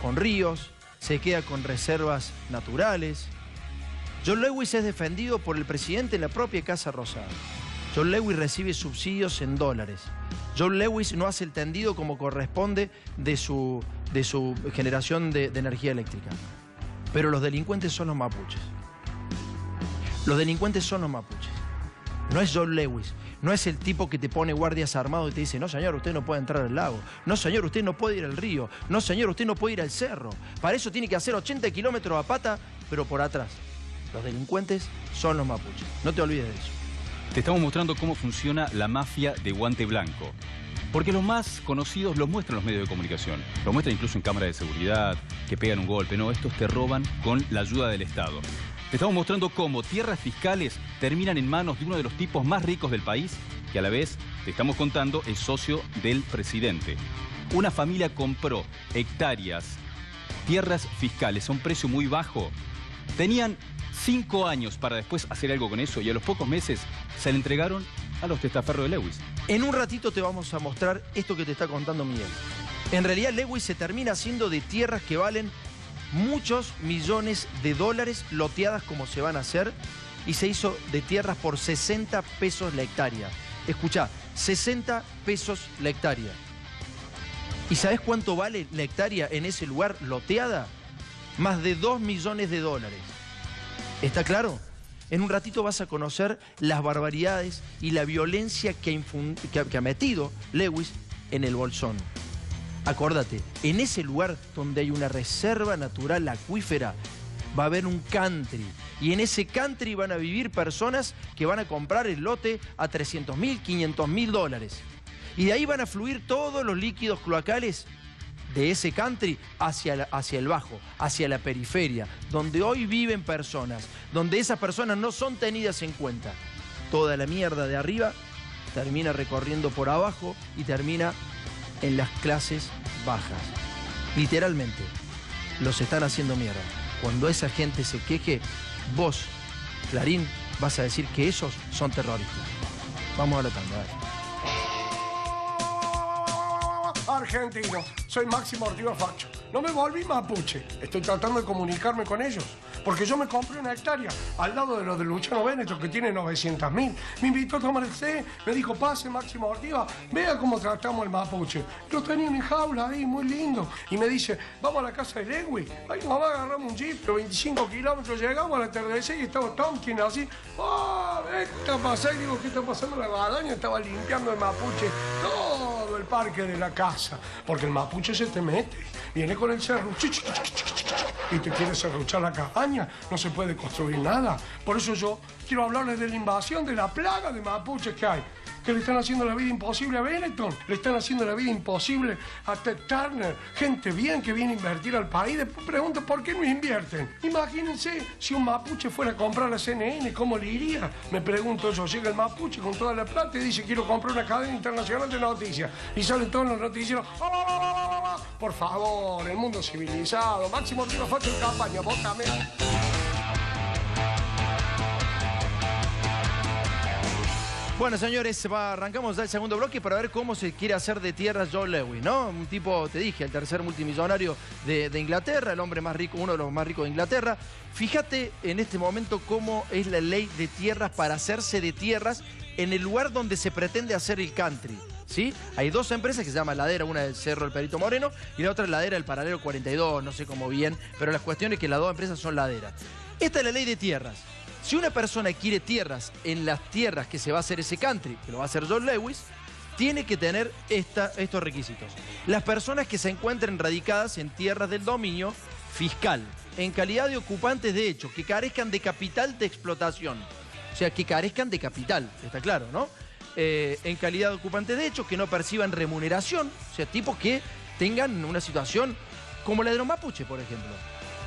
con ríos, se queda con reservas naturales. John Lewis es defendido por el presidente en la propia Casa Rosada. John Lewis recibe subsidios en dólares. John Lewis no hace el tendido como corresponde de su generación de energía eléctrica. Pero los delincuentes son los mapuches. Los delincuentes son los mapuches. No es John Lewis. No es el tipo que te pone guardias armados y te dice: no señor, usted no puede entrar al lago. No señor, usted no puede ir al río. No señor, usted no puede ir al cerro. Para eso tiene que hacer 80 kilómetros a pata, pero por atrás. Los delincuentes son los mapuches. No te olvides de eso. Te estamos mostrando cómo funciona la mafia de guante blanco. Porque los más conocidos los muestran los medios de comunicación. Los muestran incluso en cámaras de seguridad, que pegan un golpe. No, estos te roban con la ayuda del Estado. Te estamos mostrando cómo tierras fiscales terminan en manos de uno de los tipos más ricos del país, que a la vez, te estamos contando, es socio del presidente. Una familia compró hectáreas, tierras fiscales a un precio muy bajo. Tenían 5 años para después hacer algo con eso y a los pocos meses se le entregaron a los testaferros de Lewis. En un ratito te vamos a mostrar esto que te está contando Miguel. En realidad Lewis se termina haciendo de tierras que valen muchos millones de dólares loteadas como se van a hacer, y se hizo de tierras por 60 pesos la hectárea. Escuchá, 60 pesos la hectárea. ¿Y sabés cuánto vale la hectárea en ese lugar loteada? Más de 2 millones de dólares. ¿Está claro? En un ratito vas a conocer las barbaridades y la violencia que ha metido Lewis en el Bolsón. Acordate, en ese lugar donde hay una reserva natural acuífera, va a haber un country. Y en ese country van a vivir personas que van a comprar el lote a 300.000, 500.000 dólares. Y de ahí van a fluir todos los líquidos cloacales de ese country hacia el bajo, hacia la periferia, donde hoy viven personas, donde esas personas no son tenidas en cuenta. Toda la mierda de arriba termina recorriendo por abajo y termina en las clases bajas. Literalmente, los están haciendo mierda. Cuando esa gente se queje, vos, Clarín, vas a decir que esos son terroristas. Vamos a la tanda. Argentino, soy Máximo Ortiga Facho. No me volví mapuche. Estoy tratando de comunicarme con ellos. Porque yo me compré una hectárea al lado de los de Luciano Benetton, que tiene 900.000. Me invitó a tomar el té, me dijo: pase, Máximo Ortiga, vea cómo tratamos el mapuche. Lo tenía en jaula ahí, muy lindo. Y me dice: vamos a la casa de Lewis. Ahí mamá, agarramos un jeep, 25 kilómetros, llegamos al atardecer y estaba Tompkins así. ¡Ah! ¿Qué está pasando? Y digo: ¿qué está pasando? La guadaña estaba limpiando el mapuche todo el parque de la casa, porque el mapuche se te mete, viene con el cerro y te quiere serruchar la cabaña, no se puede construir nada. Por eso yo quiero hablarles de la invasión, de la plaga de mapuches que hay, que le están haciendo la vida imposible a Benetton, le están haciendo la vida imposible a Ted Turner, gente bien que viene a invertir al país. Después pregunto por qué no invierten. Imagínense si un mapuche fuera a comprar a CNN, ¿cómo le iría? Me pregunto yo, llega el mapuche con toda la plata y dice quiero comprar una cadena internacional de noticias y salen todos los noticieros. Por favor, el mundo civilizado, Máximo Tiro Facho en campaña, vótame. Bueno, señores, arrancamos ya el segundo bloque para ver cómo se quiere hacer de tierras John Lewis, ¿no? Un tipo, te dije, el tercer multimillonario de Inglaterra, el hombre más rico, uno de los más ricos de Inglaterra. Fíjate en este momento cómo es la ley de tierras para hacerse de tierras en el lugar donde se pretende hacer el country, ¿sí? Hay dos empresas que se llaman Ladera, una del Cerro del Perito Moreno y la otra es Ladera del Paralelo 42, no sé cómo bien, pero la cuestión es que las dos empresas son Ladera. Esta es la ley de tierras. Si una persona quiere tierras en las tierras que se va a hacer ese country, que lo va a hacer John Lewis, tiene que tener estos requisitos. Las personas que se encuentren radicadas en tierras del dominio fiscal, en calidad de ocupantes de hecho, que carezcan de capital de explotación. O sea, que carezcan de capital, está claro, ¿no? En calidad de ocupantes de hecho, que no perciban remuneración, o sea, tipos que tengan una situación como la de los mapuche, por ejemplo,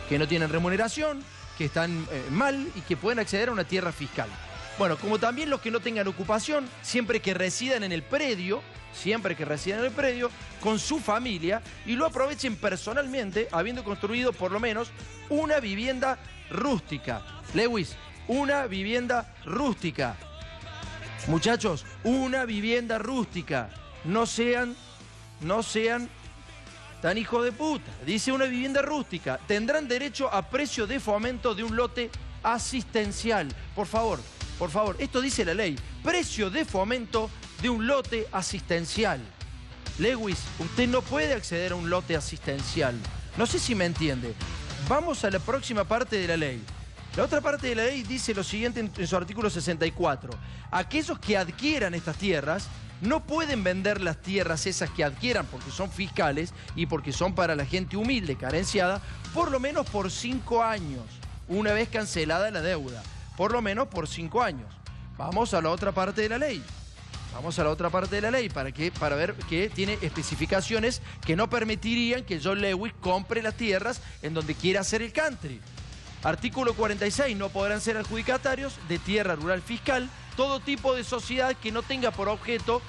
que no tienen remuneración, que están mal y que pueden acceder a una tierra fiscal. Bueno, como también los que no tengan ocupación, siempre que residan en el predio, con su familia y lo aprovechen personalmente, habiendo construido por lo menos una vivienda rústica. Lewis, una vivienda rústica. Muchachos, una vivienda rústica. No sean tan hijo de puta. Dice una vivienda rústica. Tendrán derecho a precio de fomento de un lote asistencial. Por favor, esto dice la ley. Precio de fomento de un lote asistencial. Lewis, usted no puede acceder a un lote asistencial. No sé si me entiende. Vamos a la próxima parte de la ley. La otra parte de la ley dice lo siguiente en su artículo 64. Aquellos que adquieran estas tierras no pueden vender las tierras esas que adquieran porque son fiscales y porque son para la gente humilde, carenciada, por lo menos por 5 años, una vez cancelada la deuda. Por lo menos por 5 años. Vamos a la otra parte de la ley. Para ver que tiene especificaciones que no permitirían que John Lewis compre las tierras en donde quiera hacer el country. Artículo 46. No podrán ser adjudicatarios de tierra rural fiscal todo tipo de sociedad que no tenga por objeto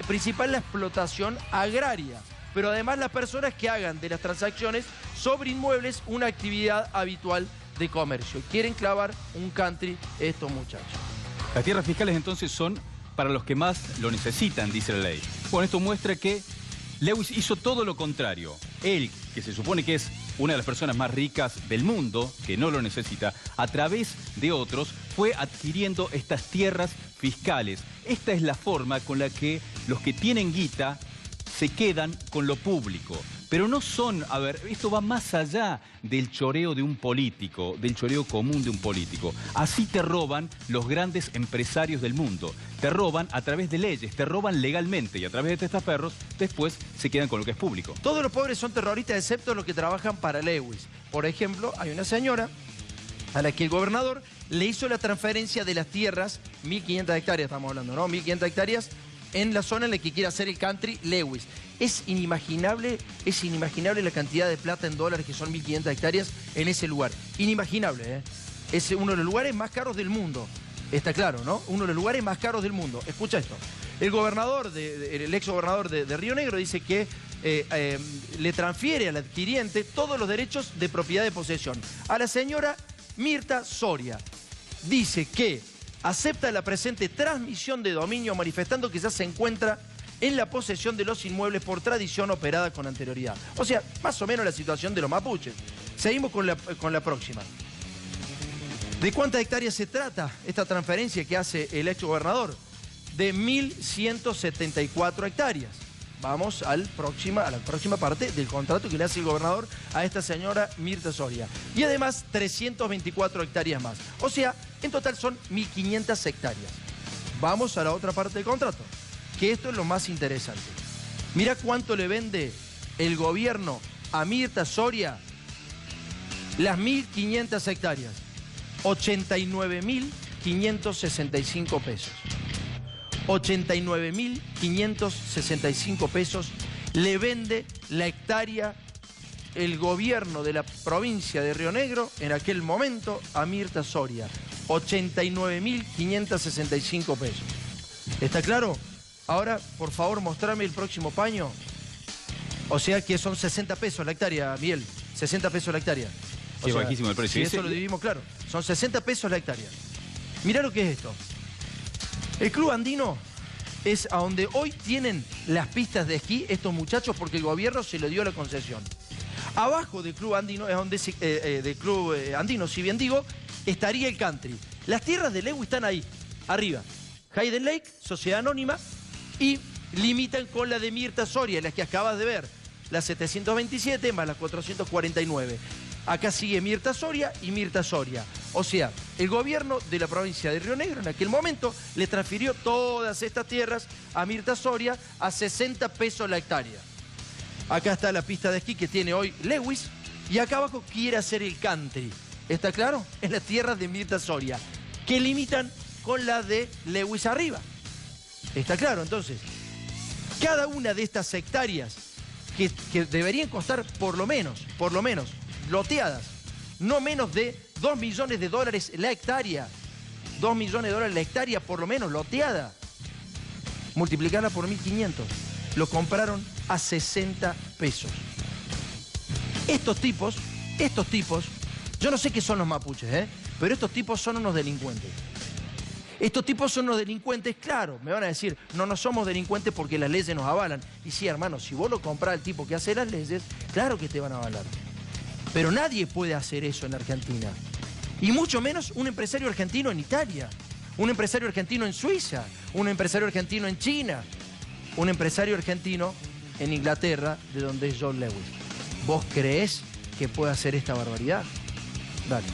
principal la explotación agraria, pero además las personas que hagan de las transacciones sobre inmuebles una actividad habitual de comercio. Quieren clavar un country estos muchachos. Las tierras fiscales entonces son para los que más lo necesitan, dice la ley. Bueno, esto muestra que Lewis hizo todo lo contrario. Él, que se supone que es una de las personas más ricas del mundo, que no lo necesita, a través de otros, fue adquiriendo estas tierras fiscales. Esta es la forma con la que los que tienen guita se quedan con lo público. Pero no son, a ver, esto va más allá del choreo de un político, del choreo común de un político. Así te roban los grandes empresarios del mundo. Te roban a través de leyes, te roban legalmente y a través de testaferros después se quedan con lo que es público. Todos los pobres son terroristas excepto los que trabajan para Lewis. Por ejemplo, hay una señora a la que el gobernador le hizo la transferencia de las tierras, 1.500 hectáreas estamos hablando, ¿no? 1.500 hectáreas en la zona en la que quiere hacer el country Lewis. Es inimaginable la cantidad de plata en dólares que son 1.500 hectáreas en ese lugar. Inimaginable, ¿eh? Es uno de los lugares más caros del mundo. Está claro, ¿no? Uno de los lugares más caros del mundo. Escucha esto. El gobernador, el ex gobernador de Río Negro dice que le transfiere al adquiriente todos los derechos de propiedad de posesión. A la señora Mirta Soria dice que acepta la presente transmisión de dominio manifestando que ya se encuentra en la posesión de los inmuebles por tradición operada con anterioridad. O sea, más o menos la situación de los mapuches. Seguimos con la próxima. ¿De cuántas hectáreas se trata esta transferencia que hace el ex gobernador? De 1.174 hectáreas. Vamos a la próxima parte del contrato que le hace el gobernador a esta señora Mirta Soria. Y además 324 hectáreas más. O sea, en total son 1.500 hectáreas. Vamos a la otra parte del contrato, que esto es lo más interesante. Mirá cuánto le vende el gobierno a Mirta Soria las 1.500 hectáreas. 89.565 pesos. 89.565 pesos le vende la hectárea el gobierno de la provincia de Río Negro en aquel momento a Mirta Soria. 89.565 pesos. ¿Está claro? Ahora, por favor, mostrame el próximo paño. O sea que son 60 pesos la hectárea, Miguel. 60 pesos la hectárea. Sí, bajísimo el precio. Si eso lo dividimos, claro. Son 60 pesos la hectárea. Mirá lo que es esto. El Club Andino es a donde hoy tienen las pistas de esquí estos muchachos porque el gobierno se le dio la concesión. Abajo del Club Andino, es donde del Club Andino, si bien digo, estaría el country. Las tierras de Lewis están ahí, arriba. Hayden Lake, sociedad anónima, y limitan con la de Mirta Soria, las que acabas de ver. Las 727 más las 449. Acá sigue Mirta Soria y Mirta Soria. O sea, el gobierno de la provincia de Río Negro en aquel momento le transfirió todas estas tierras a Mirta Soria a 60 pesos la hectárea. Acá está la pista de esquí que tiene hoy Lewis y acá abajo quiere hacer el country. ¿Está claro? Es las tierras de Mirta Soria, que limitan con la de Lewis arriba. ¿Está claro? Entonces, cada una de estas hectáreas que deberían costar por lo menos, loteadas, no menos de 2 millones de dólares la hectárea. 2 millones de dólares la hectárea, por lo menos, loteada. Multiplicarla por 1.500. Lo compraron a 60 pesos. Estos tipos, yo no sé qué son los mapuches, pero estos tipos son unos delincuentes. Estos tipos son unos delincuentes, claro, me van a decir, no somos delincuentes porque las leyes nos avalan. Y sí, hermano, si vos lo comprás al tipo que hace las leyes, claro que te van a avalar. Pero nadie puede hacer eso en Argentina. Y mucho menos un empresario argentino en Italia, un empresario argentino en Suiza, un empresario argentino en China, un empresario argentino en Inglaterra, de donde es John Lewis. ¿Vos creés que puede hacer esta barbaridad? Dale.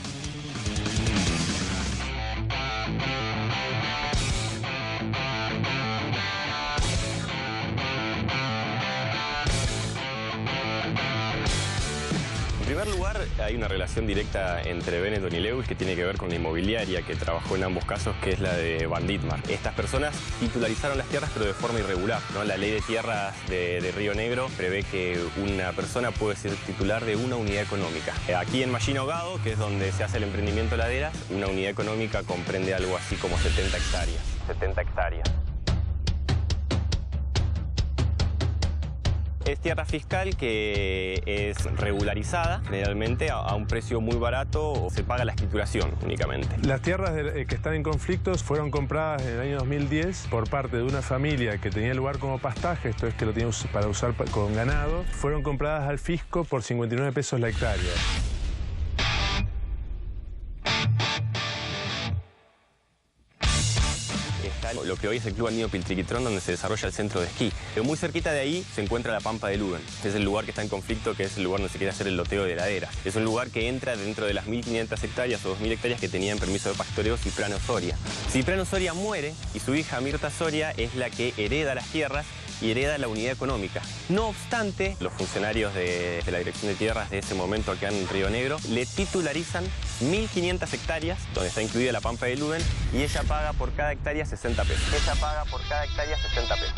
En primer lugar, hay una relación directa entre Benetton y Lewis que tiene que ver con la inmobiliaria que trabajó en ambos casos, que es la de Van Ditmar. Estas personas titularizaron las tierras, pero de forma irregular, ¿no? La ley de tierras de Río Negro prevé que una persona puede ser titular de una unidad económica. Aquí en Machín Ahogado, que es donde se hace el emprendimiento Laderas, una unidad económica comprende algo así como 70 hectáreas. 70 hectáreas. Es tierra fiscal que es regularizada, generalmente a un precio muy barato, o se paga la escrituración únicamente. Las tierras que están en conflictos fueron compradas en el año 2010 por parte de una familia que tenía el lugar como pastaje, esto es que lo tenía para usar con ganado. Fueron compradas al fisco por 59 pesos la hectárea. Lo que hoy es el Club Andino Piltriquitrón, donde se desarrolla el centro de esquí. Pero muy cerquita de ahí se encuentra la Pampa de Luden. Es el lugar que está en conflicto, que es el lugar donde se quiere hacer el loteo de laderas. Es un lugar que entra dentro de las 1.500 hectáreas o 2.000 hectáreas que tenía en permiso de pastoreo Cipriano Soria. Cipriano Soria muere y su hija Mirta Soria es la que hereda las tierras y hereda la unidad económica. No obstante, los funcionarios de la Dirección de Tierras de ese momento acá en Río Negro le titularizan 1.500 hectáreas, donde está incluida la Pampa de Luden, y ella paga por cada hectárea 60 pesos. Ella paga por cada hectárea 60 pesos.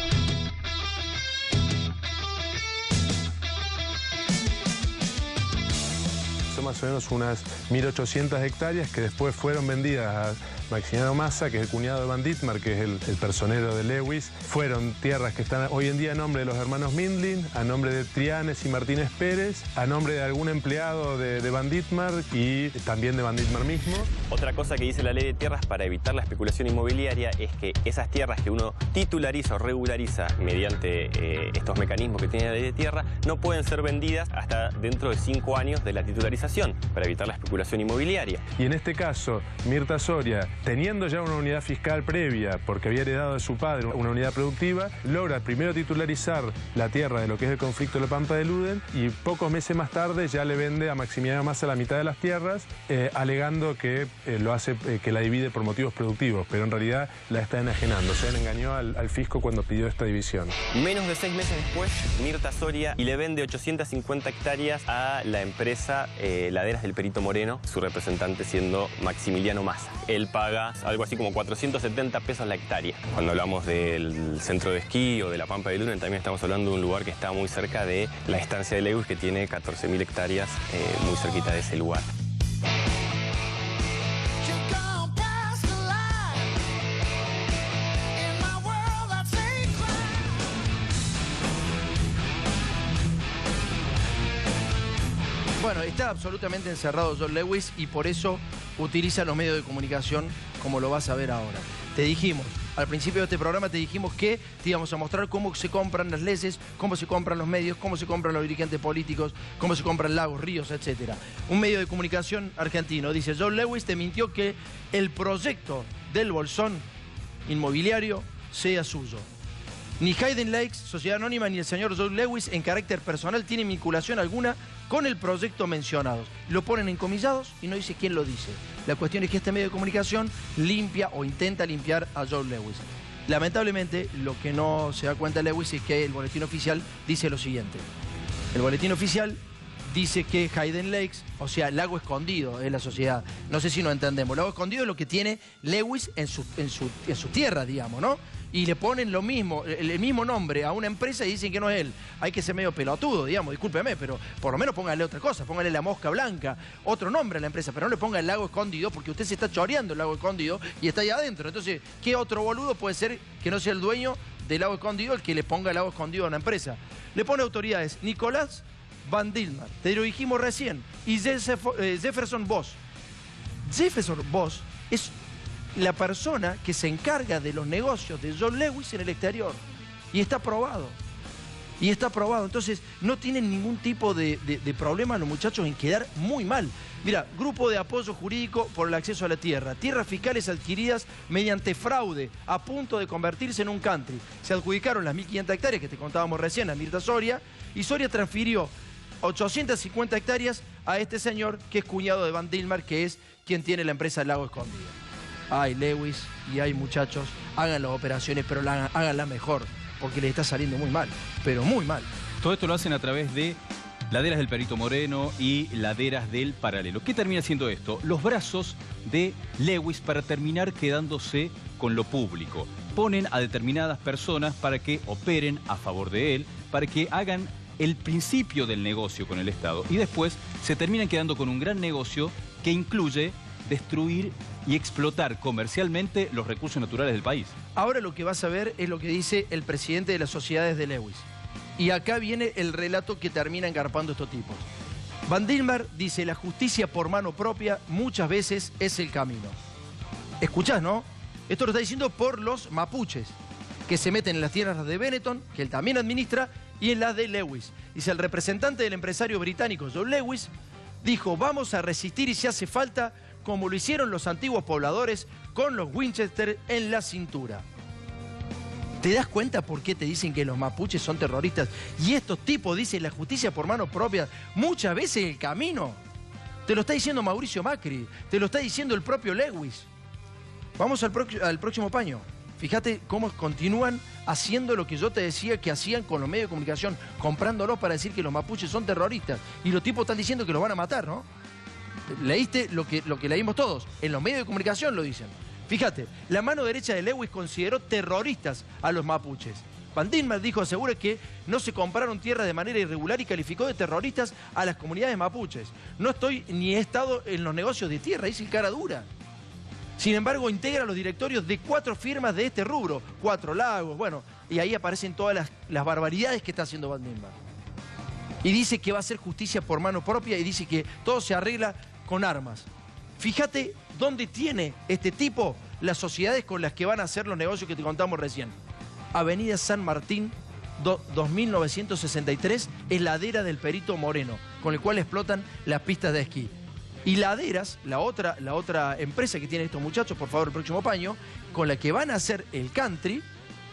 Son más o menos unas 1.800 hectáreas que después fueron vendidas a Maximiliano Massa, que es el cuñado de Van Ditmar, que es el personero de Lewis. Fueron tierras que están hoy en día a nombre de los hermanos Mindlin, a nombre de Trianes y Martínez Pérez, a nombre de algún empleado de Van Ditmar y también de Van Ditmar mismo. Otra cosa que dice la ley de tierras para evitar la especulación inmobiliaria es que esas tierras que uno titulariza o regulariza mediante estos mecanismos que tiene la ley de tierra no pueden ser vendidas hasta dentro de 5 años de la titularización, para evitar la especulación inmobiliaria. Y en este caso, Mirta Soria teniendo ya una unidad fiscal previa, porque había heredado de su padre una unidad productiva, logra primero titularizar la tierra de lo que es el conflicto de la Pampa de Ludden y pocos meses más tarde ya le vende a Maximiliano Massa la mitad de las tierras, alegando que lo hace, que la divide por motivos productivos, pero en realidad la está enajenando. O sea, engañó al fisco cuando pidió esta división. Menos de 6 meses después, Mirta Soria le vende 850 hectáreas a la empresa Laderas del Perito Moreno, su representante siendo Maximiliano Massa. Él paga algo así como 470 pesos la hectárea. Cuando hablamos del centro de esquí o de la Pampa de Ludden, también estamos hablando de un lugar que está muy cerca de la estancia de Lewis, que tiene 14.000 hectáreas muy cerquita de ese lugar. Bueno, está absolutamente encerrado John Lewis y por eso utiliza los medios de comunicación como lo vas a ver ahora. Te dijimos, al principio de este programa te dijimos que te íbamos a mostrar cómo se compran las leyes, cómo se compran los medios, cómo se compran los dirigentes políticos, cómo se compran lagos, ríos, etc. Un medio de comunicación argentino dice, John Lewis te mintió que el proyecto del Bolsón inmobiliario sea suyo. Ni Hayden Lakes, Sociedad Anónima, ni el señor John Lewis en carácter personal tienen vinculación alguna con el proyecto mencionado. Lo ponen encomillados y no dice quién lo dice. La cuestión es que este medio de comunicación limpia o intenta limpiar a John Lewis. Lamentablemente, lo que no se da cuenta Lewis es que el boletín oficial dice lo siguiente. El boletín oficial dice que Hayden Lakes, o sea, Lago Escondido es la sociedad. No sé si nos entendemos. Lago Escondido es lo que tiene Lewis en su tierra, digamos, ¿no? Y le ponen lo mismo, el mismo nombre a una empresa y dicen que no es él. Hay que ser medio pelotudo, digamos, discúlpeme, pero por lo menos póngale otra cosa, póngale la Mosca Blanca, otro nombre a la empresa, pero no le ponga el Lago Escondido porque usted se está choreando el Lago Escondido y está ahí adentro. Entonces, ¿qué otro boludo puede ser que no sea el dueño del Lago Escondido el que le ponga el Lago Escondido a una empresa? Le pone autoridades Nicolás Van Dilmar, te lo dijimos recién, y Jefferson Boss. Jefferson Boss es la persona que se encarga de los negocios de John Lewis en el exterior. Y está aprobado. Y está aprobado. Entonces, no tienen ningún tipo de problema los muchachos en quedar muy mal. Mira, grupo de apoyo jurídico por el acceso a la tierra. Tierras fiscales adquiridas mediante fraude, a punto de convertirse en un country. Se adjudicaron las 1.500 hectáreas que te contábamos recién a Mirta Soria. Y Soria transfirió 850 hectáreas a este señor que es cuñado de Van Dilmar, que es quien tiene la empresa Lago Escondido. Ay, Lewis y hay muchachos, hagan las operaciones, pero háganla mejor, porque les está saliendo muy mal, pero muy mal. Todo esto lo hacen a través de Laderas del Perito Moreno y Laderas del Paralelo. ¿Qué termina siendo esto? Los brazos de Lewis para terminar quedándose con lo público. Ponen a determinadas personas para que operen a favor de él, para que hagan el principio del negocio con el Estado y después se terminan quedando con un gran negocio que incluye destruir y explotar comercialmente los recursos naturales del país. Ahora lo que vas a ver es lo que dice el presidente de las sociedades de Lewis. Y acá viene el relato que termina engarpando estos tipos. Van Dilmar dice, la justicia por mano propia muchas veces es el camino. ¿Escuchás, no? Esto lo está diciendo por los mapuches, que se meten en las tierras de Benetton, que él también administra, y en las de Lewis. Dice, el representante del empresario británico John Lewis dijo, vamos a resistir y si hace falta, como lo hicieron los antiguos pobladores con los Winchester en la cintura. ¿Te das cuenta por qué te dicen que los mapuches son terroristas? Y estos tipos dicen la justicia por mano propia, muchas veces el camino. Te lo está diciendo Mauricio Macri, te lo está diciendo el propio Lewis. Vamos al próximo paño. Fíjate cómo continúan haciendo lo que yo te decía que hacían con los medios de comunicación, comprándolos para decir que los mapuches son terroristas. Y los tipos están diciendo que los van a matar, ¿no? Leíste lo que leímos todos. En los medios de comunicación lo dicen. Fíjate, la mano derecha de Lewis consideró terroristas a los mapuches. Van Dilmar dijo, asegura que no se compraron tierras de manera irregular y calificó de terroristas a las comunidades mapuches. No estoy ni he estado en los negocios de tierra, dice el cara dura. Sin embargo, integra los directorios de 4 firmas de este rubro, 4 lagos, bueno, y ahí aparecen todas las barbaridades que está haciendo Van Dilmar. Y dice que va a hacer justicia por mano propia y dice que todo se arregla con armas. Fíjate dónde tiene este tipo las sociedades con las que van a hacer los negocios que te contamos recién. Avenida San Martín, 2963, es Ladera del Perito Moreno, con el cual explotan las pistas de esquí. Y Laderas, la otra empresa que tienen estos muchachos, por favor, el próximo paño, con la que van a hacer el country,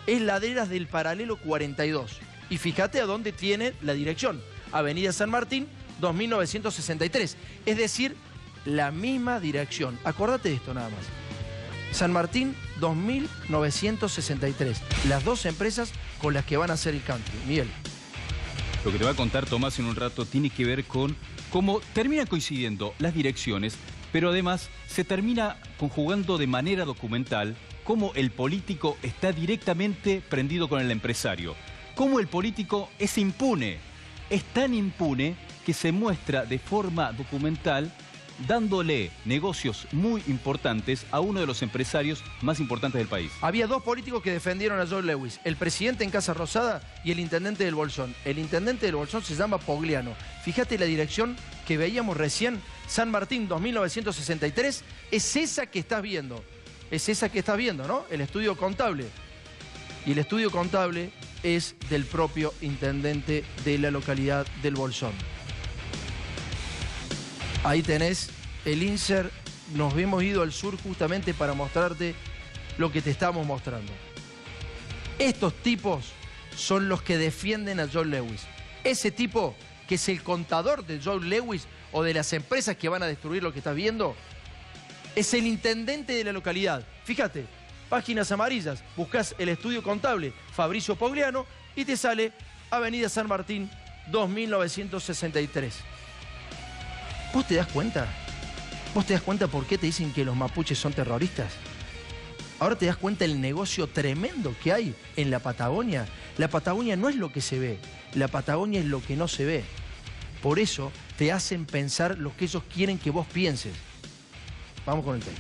es Laderas del Paralelo 42. Y fíjate a dónde tiene la dirección. Avenida San Martín, 2963. Es decir, la misma dirección. Acordate de esto nada más. San Martín, 2963. Las dos empresas con las que van a hacer el country. Miguel. Lo que te va a contar Tomás en un rato tiene que ver con cómo terminan coincidiendo las direcciones, pero además se termina conjugando de manera documental cómo el político está directamente prendido con el empresario. Cómo el político es impune. Es tan impune que se muestra de forma documental dándole negocios muy importantes a uno de los empresarios más importantes del país. Había dos políticos que defendieron a Joe Lewis, el presidente en Casa Rosada y el intendente del Bolsón. El intendente del Bolsón se llama Pogliano. Fíjate la dirección que veíamos recién, San Martín 2963, es esa que estás viendo. Es esa que estás viendo, ¿no? El estudio contable. Y el estudio contable es del propio intendente de la localidad del Bolsón. Ahí tenés el insert. Nos hemos ido al sur justamente para mostrarte lo que te estamos mostrando. Estos tipos son los que defienden a Joe Lewis. Ese tipo que es el contador de Joe Lewis o de las empresas que van a destruir lo que estás viendo, es el intendente de la localidad. Fíjate, páginas amarillas, buscas el estudio contable Fabricio Pogliano y te sale Avenida San Martín 2963. ¿Vos te das cuenta? ¿Vos te das cuenta por qué te dicen que los mapuches son terroristas? Ahora te das cuenta el negocio tremendo que hay en la Patagonia. La Patagonia no es lo que se ve, la Patagonia es lo que no se ve. Por eso te hacen pensar lo que ellos quieren que vos pienses. Vamos con el tema.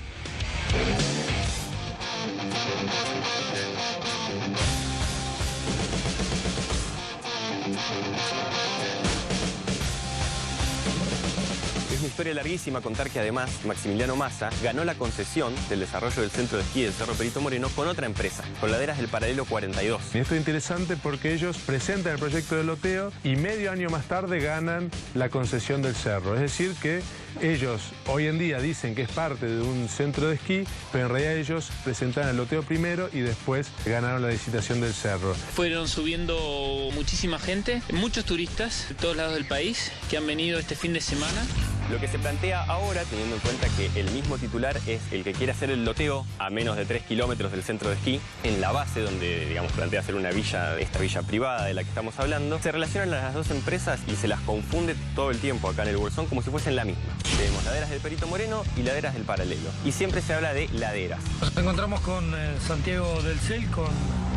Es una historia larguísima contar que además Maximiliano Massa ganó la concesión del desarrollo del centro de esquí del Cerro Perito Moreno con otra empresa, con Laderas del Paralelo 42. Y esto es interesante porque ellos presentan el proyecto de loteo y medio año más tarde ganan la concesión del cerro. Es decir que ellos hoy en día dicen que es parte de un centro de esquí, pero en realidad ellos presentaron el loteo primero y después ganaron la licitación del cerro. Fueron subiendo muchísima gente, muchos turistas de todos lados del país que han venido este fin de semana. Lo que se plantea ahora, teniendo en cuenta que el mismo titular es el que quiere hacer el loteo a menos de 3 kilómetros del centro de esquí, en la base donde, digamos, plantea hacer una villa, esta villa privada de la que estamos hablando, se relacionan las dos empresas y se las confunde todo el tiempo acá en el Bolsón como si fuesen la misma. Tenemos Laderas del Perito Moreno y Laderas del Paralelo. Y siempre se habla de laderas. Nos encontramos con Santiago del Cel, con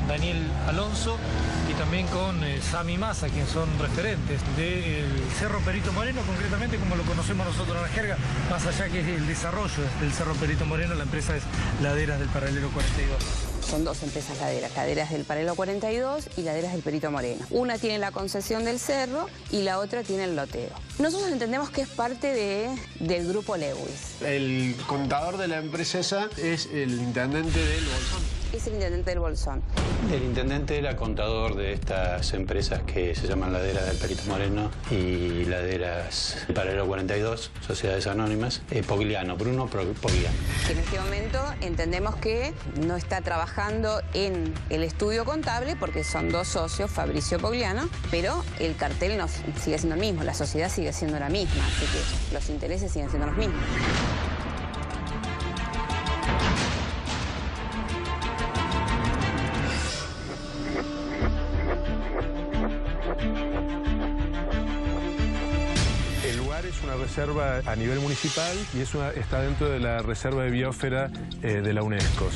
Daniel Alonso y también con Sami Massa, quienes son referentes del Cerro Perito Moreno, concretamente como lo conocemos nosotros en la jerga, más allá que es el desarrollo del Cerro Perito Moreno, la empresa es Laderas del Paralelo 42. Son dos empresas laderas, Laderas del Paralelo 42 y Laderas del Perito Moreno. Una tiene la concesión del cerro y la otra tiene el loteo. Nosotros entendemos que es parte del grupo Lewis. El contador de la empresa esa es el intendente del Bolsón. Es el intendente del Bolsón. El intendente era contador de estas empresas que se llaman Laderas del Perito Moreno y Laderas del Paralelo 42, sociedades anónimas, Pogliano, Bruno Pogliano. En este momento entendemos que no está trabajando en el estudio contable porque son dos socios, Fabricio Pogliano, pero el cartel no sigue siendo el mismo, la sociedad sigue siendo la misma, así que los intereses siguen siendo los mismos. Es una reserva a nivel municipal y está dentro de la reserva de biosfera de la UNESCO.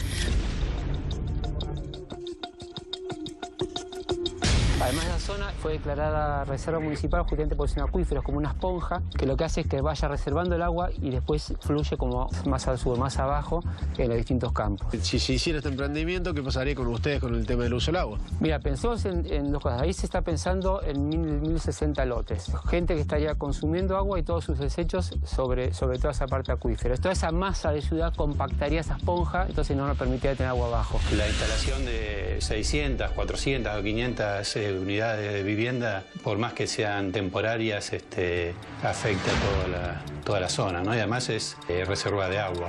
Además, la zona fue declarada reserva municipal justamente por ser un acuífero, es como una esponja que lo que hace es que vaya reservando el agua y después fluye como más al sur, más abajo en los distintos campos. Si se hiciera este emprendimiento, ¿qué pasaría con ustedes con el tema del uso del agua? Mira, pensemos en dos cosas. Ahí se está pensando en 1060 lotes. Gente que estaría consumiendo agua y todos sus desechos sobre toda esa parte acuífera. Toda esa masa de ciudad compactaría esa esponja, entonces no nos permitiría tener agua abajo. La instalación de 600, 400 o 500 unidades unidades de vivienda, por más que sean temporarias, afecta toda la zona, ¿no? Y además es reserva de agua.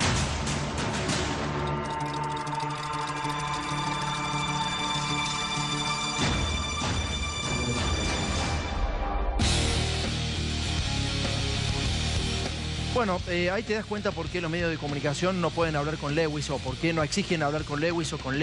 Bueno, ahí te das cuenta por qué los medios de comunicación no pueden hablar con Lewis o por qué no exigen hablar con Lewis o con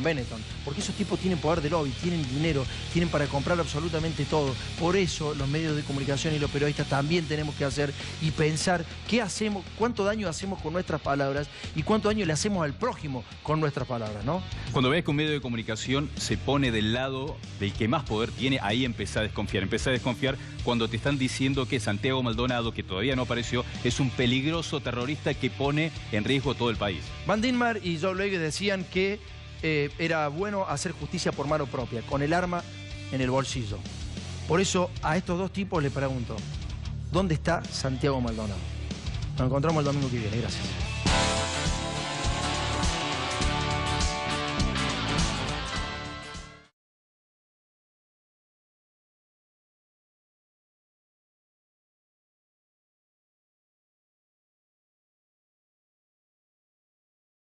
Benetton. Porque esos tipos tienen poder de lobby, tienen dinero, tienen para comprar absolutamente todo. Por eso los medios de comunicación y los periodistas también tenemos que hacer y pensar qué hacemos, cuánto daño hacemos con nuestras palabras y cuánto daño le hacemos al prójimo con nuestras palabras, ¿no? Cuando ves que un medio de comunicación se pone del lado del que más poder tiene, ahí empezá a desconfiar. Empezá a desconfiar cuando te están diciendo que Santiago Maldonado, que todavía no apareció, es un peligroso terrorista que pone en riesgo todo el país. Van Dienmar y Joe Luege decían que era bueno hacer justicia por mano propia, con el arma en el bolsillo. Por eso a estos dos tipos les pregunto, ¿dónde está Santiago Maldonado? Nos encontramos el domingo que viene. Gracias.